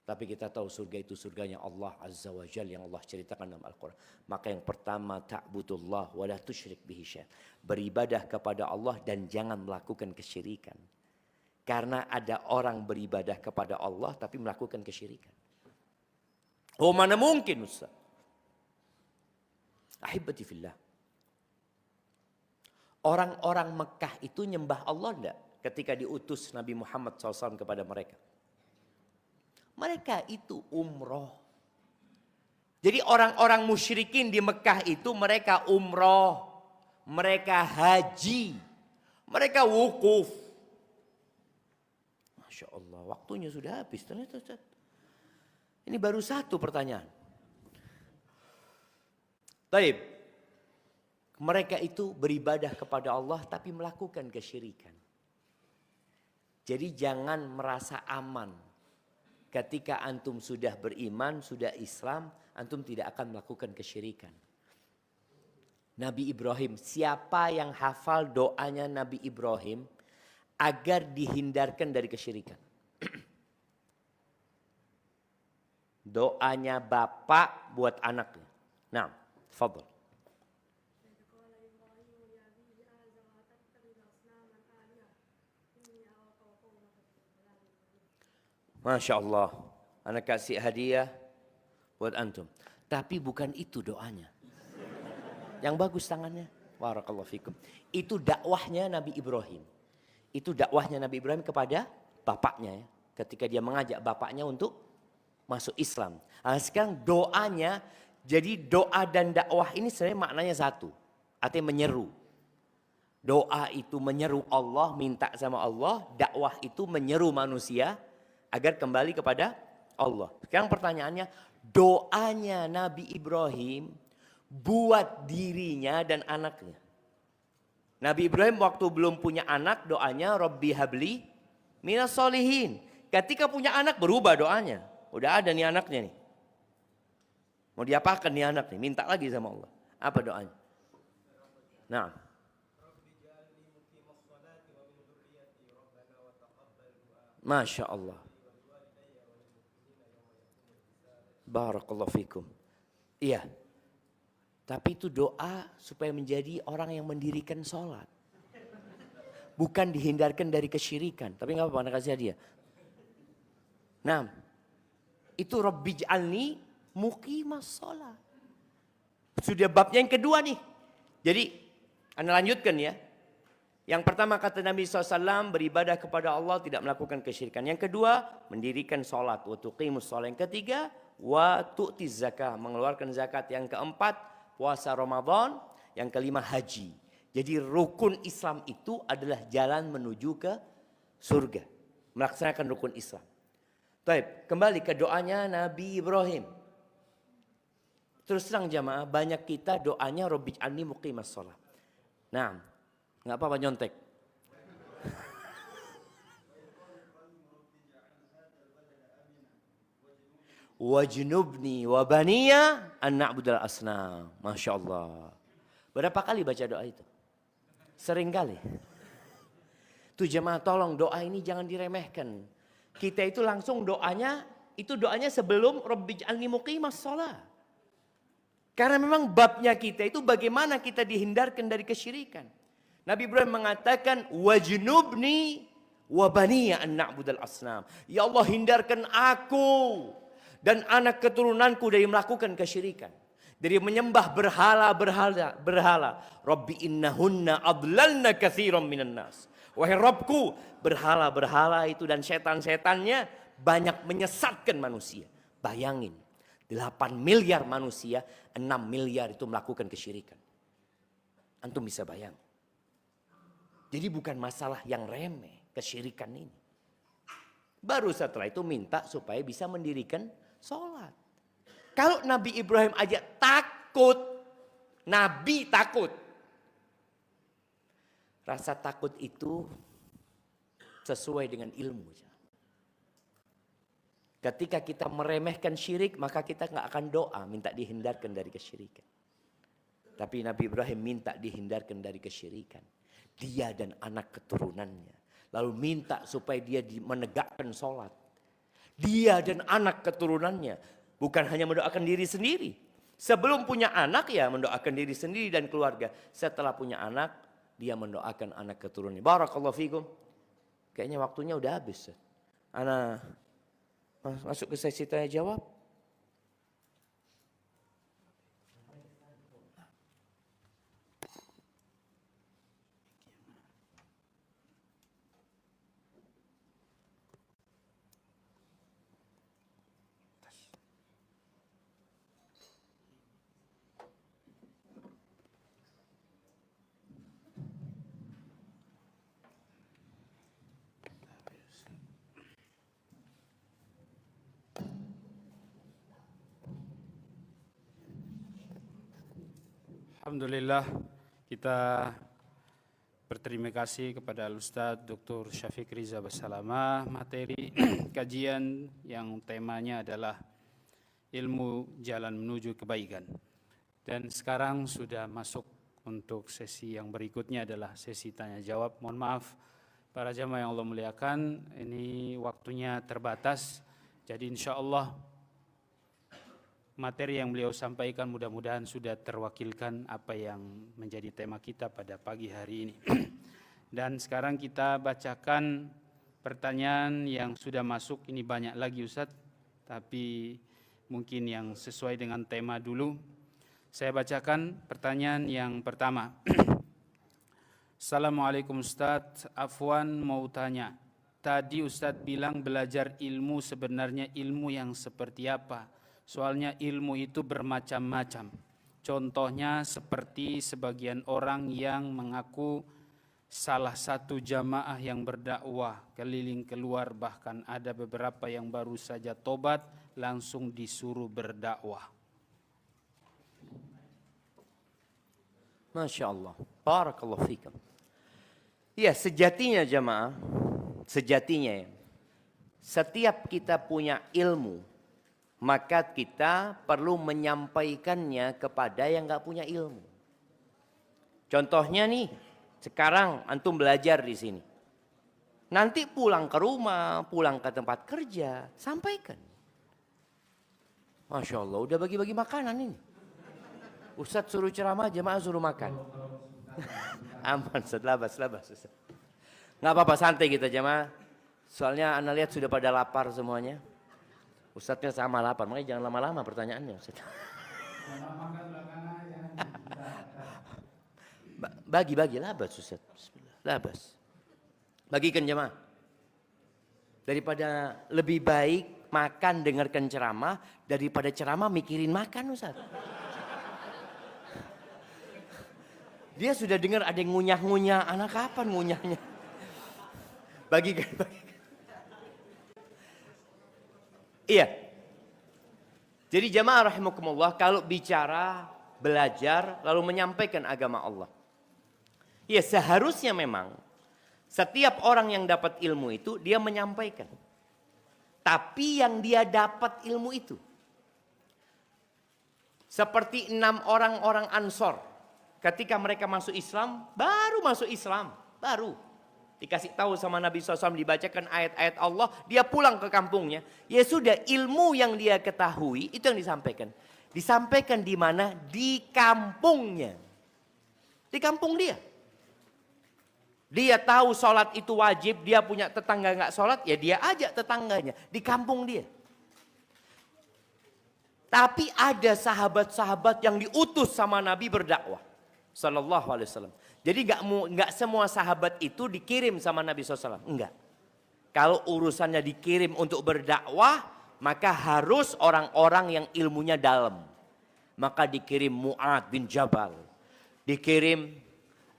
Tapi kita tahu surga itu surganya Allah Azza wa Jalla yang Allah ceritakan dalam Al-Quran. Maka yang pertama, ta'budullah wa la tusyrik bihi syai'. Beribadah kepada Allah dan jangan melakukan kesyirikan. Karena ada orang beribadah kepada Allah tapi melakukan kesyirikan. Oh, mana mungkin Ustaz? Ahibati fillah. Orang-orang Mekah itu nyembah Allah enggak ketika diutus Nabi Muhammad SAW kepada mereka? Mereka itu umroh. Jadi orang-orang musyrikin di Mekah itu mereka umroh. Mereka haji. Mereka wukuf. Masya Allah, waktunya sudah habis. Ternyata ini baru satu pertanyaan. Taib. Mereka itu beribadah kepada Allah tapi melakukan kesyirikan. Jadi jangan merasa aman. Ketika antum sudah beriman, sudah Islam, antum tidak akan melakukan kesyirikan. Nabi Ibrahim, siapa yang hafal doanya Nabi Ibrahim agar dihindarkan dari kesyirikan? Doanya bapak buat anaknya. Nah, tafadhol. Masya Allah. Anak kasih hadiah buat antum. Tapi bukan itu doanya. Yang bagus tangannya. Barakallahu fikum. Itu dakwahnya Nabi Ibrahim. Itu dakwahnya Nabi Ibrahim kepada bapaknya. Ya. Ketika dia mengajak bapaknya untuk masuk Islam. Nah, sekarang doanya. Jadi doa dan dakwah ini sebenarnya maknanya satu. Artinya menyeru. Doa itu menyeru Allah, minta sama Allah. Dakwah itu menyeru manusia agar kembali kepada Allah. Sekarang pertanyaannya, doanya Nabi Ibrahim buat dirinya dan anaknya. Nabi Ibrahim waktu belum punya anak, doanya Rabbi habli minas solihin. Ketika punya anak berubah doanya. Udah ada nih anaknya nih. Mau diapakan nih anak nih? Minta lagi sama Allah. Apa doanya? Nah. Masya Allah. Barakallahu fikum. Iya. Tapi itu doa supaya menjadi orang yang mendirikan sholat. Bukan dihindarkan dari kesyirikan. Tapi gak apa-apa, kasih hadiah. Nah. Itu Rabbi ja'alni muqimas sholat. Sudah babnya yang kedua nih. Jadi, Anda lanjutkan ya. Yang pertama kata Nabi SAW, beribadah kepada Allah tidak melakukan kesyirikan. Yang kedua, mendirikan sholat. Wa tuqimus sholat. Yang ketiga, wa tu'tiz zakah, mengeluarkan zakat. Yang keempat, puasa Ramadan. Yang kelima, haji. Jadi rukun Islam itu adalah jalan menuju ke surga. Melaksanakan rukun Islam. Baik, kembali ke doanya Nabi Ibrahim. Terus terang jamaah, banyak kita doanya Rabbi ij'alni muqimas shalah. Nah, enggak apa-apa nyontek. Wajnubni wa baniya an na'budal asnam. Masya Allah. Berapa kali baca doa itu? Sering kali. Tuh jemaah tolong doa ini jangan diremehkan. Kita itu langsung doanya, itu doanya sebelum Rabbi ja'alni muqimas shalah. Karena memang babnya kita itu bagaimana kita dihindarkan dari kesyirikan. Nabi Ibrahim mengatakan wajnubni wa baniya an na'budal asnam. Ya Allah hindarkan aku dan anak keturunanku dari melakukan kesyirikan. Dari menyembah berhala. Rabbi innahunna adlalna katsiran minan nas. Wahai Rabbku, berhala-berhala itu dan setan-setannya banyak menyesatkan manusia. Bayangin, 8 miliar manusia, 6 miliar itu melakukan kesyirikan. Antum bisa bayang. Jadi bukan masalah yang remeh, kesyirikan ini. Baru setelah itu minta supaya bisa mendirikan sholat. Kalau Nabi Ibrahim aja takut, Nabi takut. Rasa takut itu sesuai dengan ilmu. Ketika kita meremehkan syirik, maka kita nggak akan doa minta dihindarkan dari kesyirikan. Tapi Nabi Ibrahim minta dihindarkan dari kesyirikan. Dia dan anak keturunannya. lalu minta supaya dia menegakkan sholat. Dia dan anak keturunannya bukan hanya mendoakan diri sendiri. Sebelum punya anak ya mendoakan diri sendiri dan keluarga. Setelah punya anak, dia mendoakan anak keturunannya. Barakallahu fikum. Kayaknya waktunya udah habis. Ana masuk ke sesi tanya jawab. Alhamdulillah, kita berterima kasih kepada Ustadz Dr. Syafiq Riza Basalamah. Materi kajian yang temanya adalah ilmu jalan menuju kebaikan. Dan sekarang sudah masuk untuk sesi yang berikutnya adalah sesi tanya jawab. Mohon maaf para jamaah yang Allah muliakan, ini waktunya terbatas. Jadi insya Allah materi yang beliau sampaikan mudah-mudahan sudah terwakilkan apa yang menjadi tema kita pada pagi hari ini. Dan sekarang kita bacakan pertanyaan yang sudah masuk. Ini banyak lagi Ustadz, tapi mungkin yang sesuai dengan tema dulu. Saya bacakan pertanyaan yang pertama. Assalamualaikum Ustadz, Afwan mau tanya. Tadi Ustadz bilang belajar ilmu sebenarnya ilmu yang seperti apa? Soalnya ilmu itu bermacam-macam. Contohnya seperti sebagian orang yang mengaku salah satu jamaah yang berdakwah keliling keluar, bahkan ada beberapa yang baru saja tobat langsung disuruh berdakwah. Masya Allah. Barakallahu fikum. Ya, sejatinya jamaah, sejatinya ya, setiap kita punya ilmu, maka kita perlu menyampaikannya kepada yang nggak punya ilmu. Contohnya nih, sekarang antum belajar di sini. Nanti pulang ke rumah, pulang ke tempat kerja, sampaikan. Masya Allah, udah bagi-bagi makanan ini. Ustadz suruh ceramah, jemaah suruh makan. Aman, labas. Nggak apa-apa, santai kita jemaah. Soalnya anda lihat sudah pada lapar semuanya. Ustadznya sama lapar, makanya jangan lama-lama pertanyaannya Ustadz. Bagi-bagi, labas Ustadz. Bismillah. Labas. Bagikan jemaah. Daripada lebih baik makan dengarkan ceramah daripada ceramah mikirin makan Ustadz. Dia sudah dengar ada yang ngunyah-ngunyah, anak kapan ngunyahnya? Bagikan. Iya. Jadi jamaah rahimakumullah, kalau bicara, belajar, lalu menyampaikan agama Allah. Ya seharusnya memang setiap orang yang dapat ilmu itu dia menyampaikan. Tapi yang dia dapat ilmu itu. Seperti 6 orang Ansor. Ketika mereka masuk Islam, baru masuk Islam. Baru. Dikasih tahu sama Nabi SAW, dibacakan ayat-ayat Allah, dia pulang ke kampungnya. Ya sudah, ilmu yang dia ketahui, itu yang disampaikan. Disampaikan di mana? Di kampungnya. Di kampung dia. Dia tahu sholat itu wajib, dia punya tetangga nggak sholat, ya dia ajak tetangganya. Di kampung dia. Tapi ada sahabat-sahabat yang diutus sama Nabi berdakwah. Sallallahu alaihi wasallam. Jadi nggak semua sahabat itu dikirim sama Nabi SAW. Enggak. Kalau urusannya dikirim untuk berdakwah, maka harus orang-orang yang ilmunya dalam. Maka dikirim Mu'ad bin Jabal. Dikirim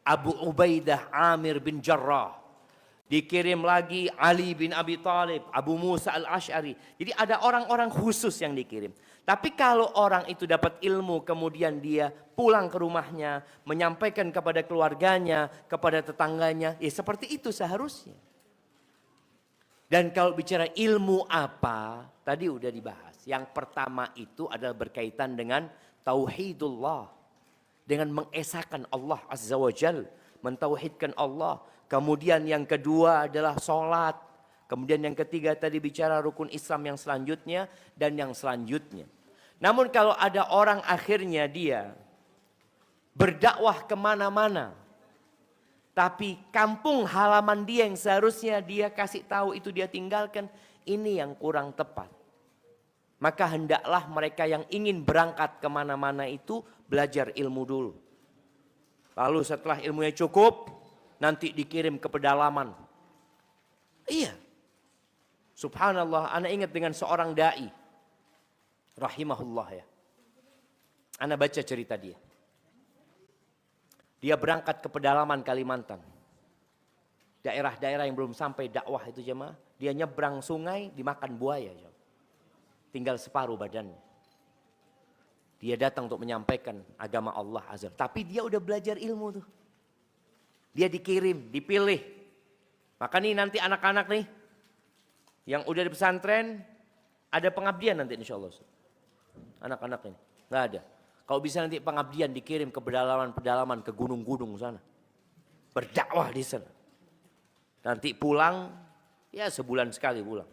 Abu Ubaidah Amir bin Jarrah. Dikirim lagi Ali bin Abi Thalib, Abu Musa al-Ash'ari. Jadi ada orang-orang khusus yang dikirim. Tapi kalau orang itu dapat ilmu, kemudian dia pulang ke rumahnya, menyampaikan kepada keluarganya, kepada tetangganya, ya seperti itu seharusnya. Dan kalau bicara ilmu apa, tadi udah dibahas. Yang pertama itu adalah berkaitan dengan tauhidullah. Dengan mengesahkan Allah Azza wa Jal, mentauhidkan Allah. Kemudian yang kedua adalah sholat. Kemudian yang ketiga tadi bicara rukun Islam yang selanjutnya dan yang selanjutnya. Namun kalau ada orang akhirnya dia berdakwah kemana-mana, tapi kampung halaman dia yang seharusnya dia kasih tahu itu dia tinggalkan, ini yang kurang tepat. Maka hendaklah mereka yang ingin berangkat kemana-mana itu belajar ilmu dulu. Lalu setelah ilmunya cukup, nanti dikirim ke pedalaman. Iya. Subhanallah, ana ingat dengan seorang da'i. Rahimahullah ya. Ana baca cerita dia. Dia berangkat ke pedalaman Kalimantan. Daerah-daerah yang belum sampai dakwah itu jemaah. Dia nyebrang sungai dimakan buaya. Tinggal separuh badannya. Dia datang untuk menyampaikan agama Allah Azza. Tapi dia udah belajar ilmu tuh. Dia dikirim, dipilih. Maka nih nanti anak-anak nih. Yang udah di pesantren. Ada pengabdian nanti insya Allah. Anak-anak ini. Nggak ada. Kalau bisa nanti pengabdian dikirim ke pedalaman-pedalaman, ke gunung-gunung sana. Berdakwah di sana. Nanti pulang, ya sebulan sekali pulang.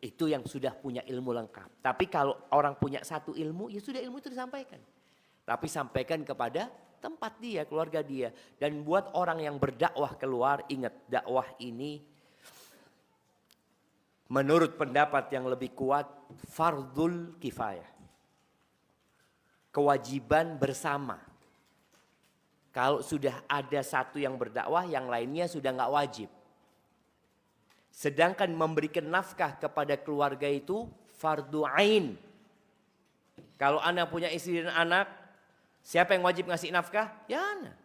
Itu yang sudah punya ilmu lengkap. Tapi kalau orang punya satu ilmu, ya sudah ilmu itu disampaikan. Tapi sampaikan kepada tempat dia, keluarga dia. Dan buat orang yang berdakwah keluar, ingat dakwah ini menurut pendapat yang lebih kuat, fardul kifayah. Kewajiban bersama. Kalau sudah ada satu yang berdakwah, yang lainnya sudah nggak wajib. Sedangkan memberikan nafkah kepada keluarga itu fardu ain. Kalau anak punya istri dan anak, siapa yang wajib ngasih nafkah? Ya anak,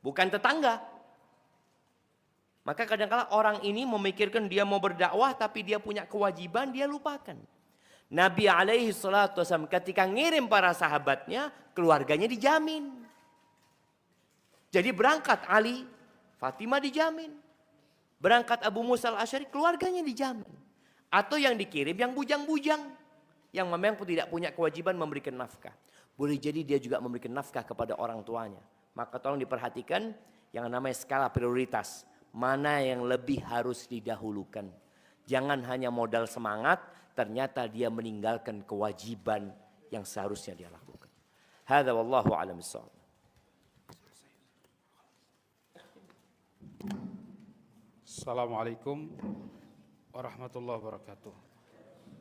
bukan tetangga. Maka kadang-kadang orang ini memikirkan dia mau berdakwah tapi dia punya kewajiban, dia lupakan. Nabi alaihi salatu wasallam ketika ngirim para sahabatnya, keluarganya dijamin. Jadi berangkat Ali, Fatimah dijamin. Berangkat Abu Musa al-Asy'ari, keluarganya dijamin. Atau yang dikirim yang bujang-bujang. Yang memang tidak punya kewajiban memberikan nafkah. Boleh jadi dia juga memberikan nafkah kepada orang tuanya. Maka tolong diperhatikan yang namanya skala prioritas. Mana yang lebih harus didahulukan. Jangan hanya modal semangat, ternyata dia meninggalkan kewajiban yang seharusnya dia lakukan. Hadza wallahu a'lam bissawab. Assalamualaikum warahmatullahi wabarakatuh.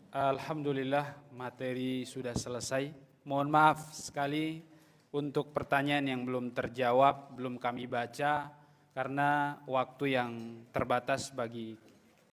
Alhamdulillah materi sudah selesai. Mohon maaf sekali untuk pertanyaan yang belum terjawab, belum kami baca karena waktu yang terbatas bagi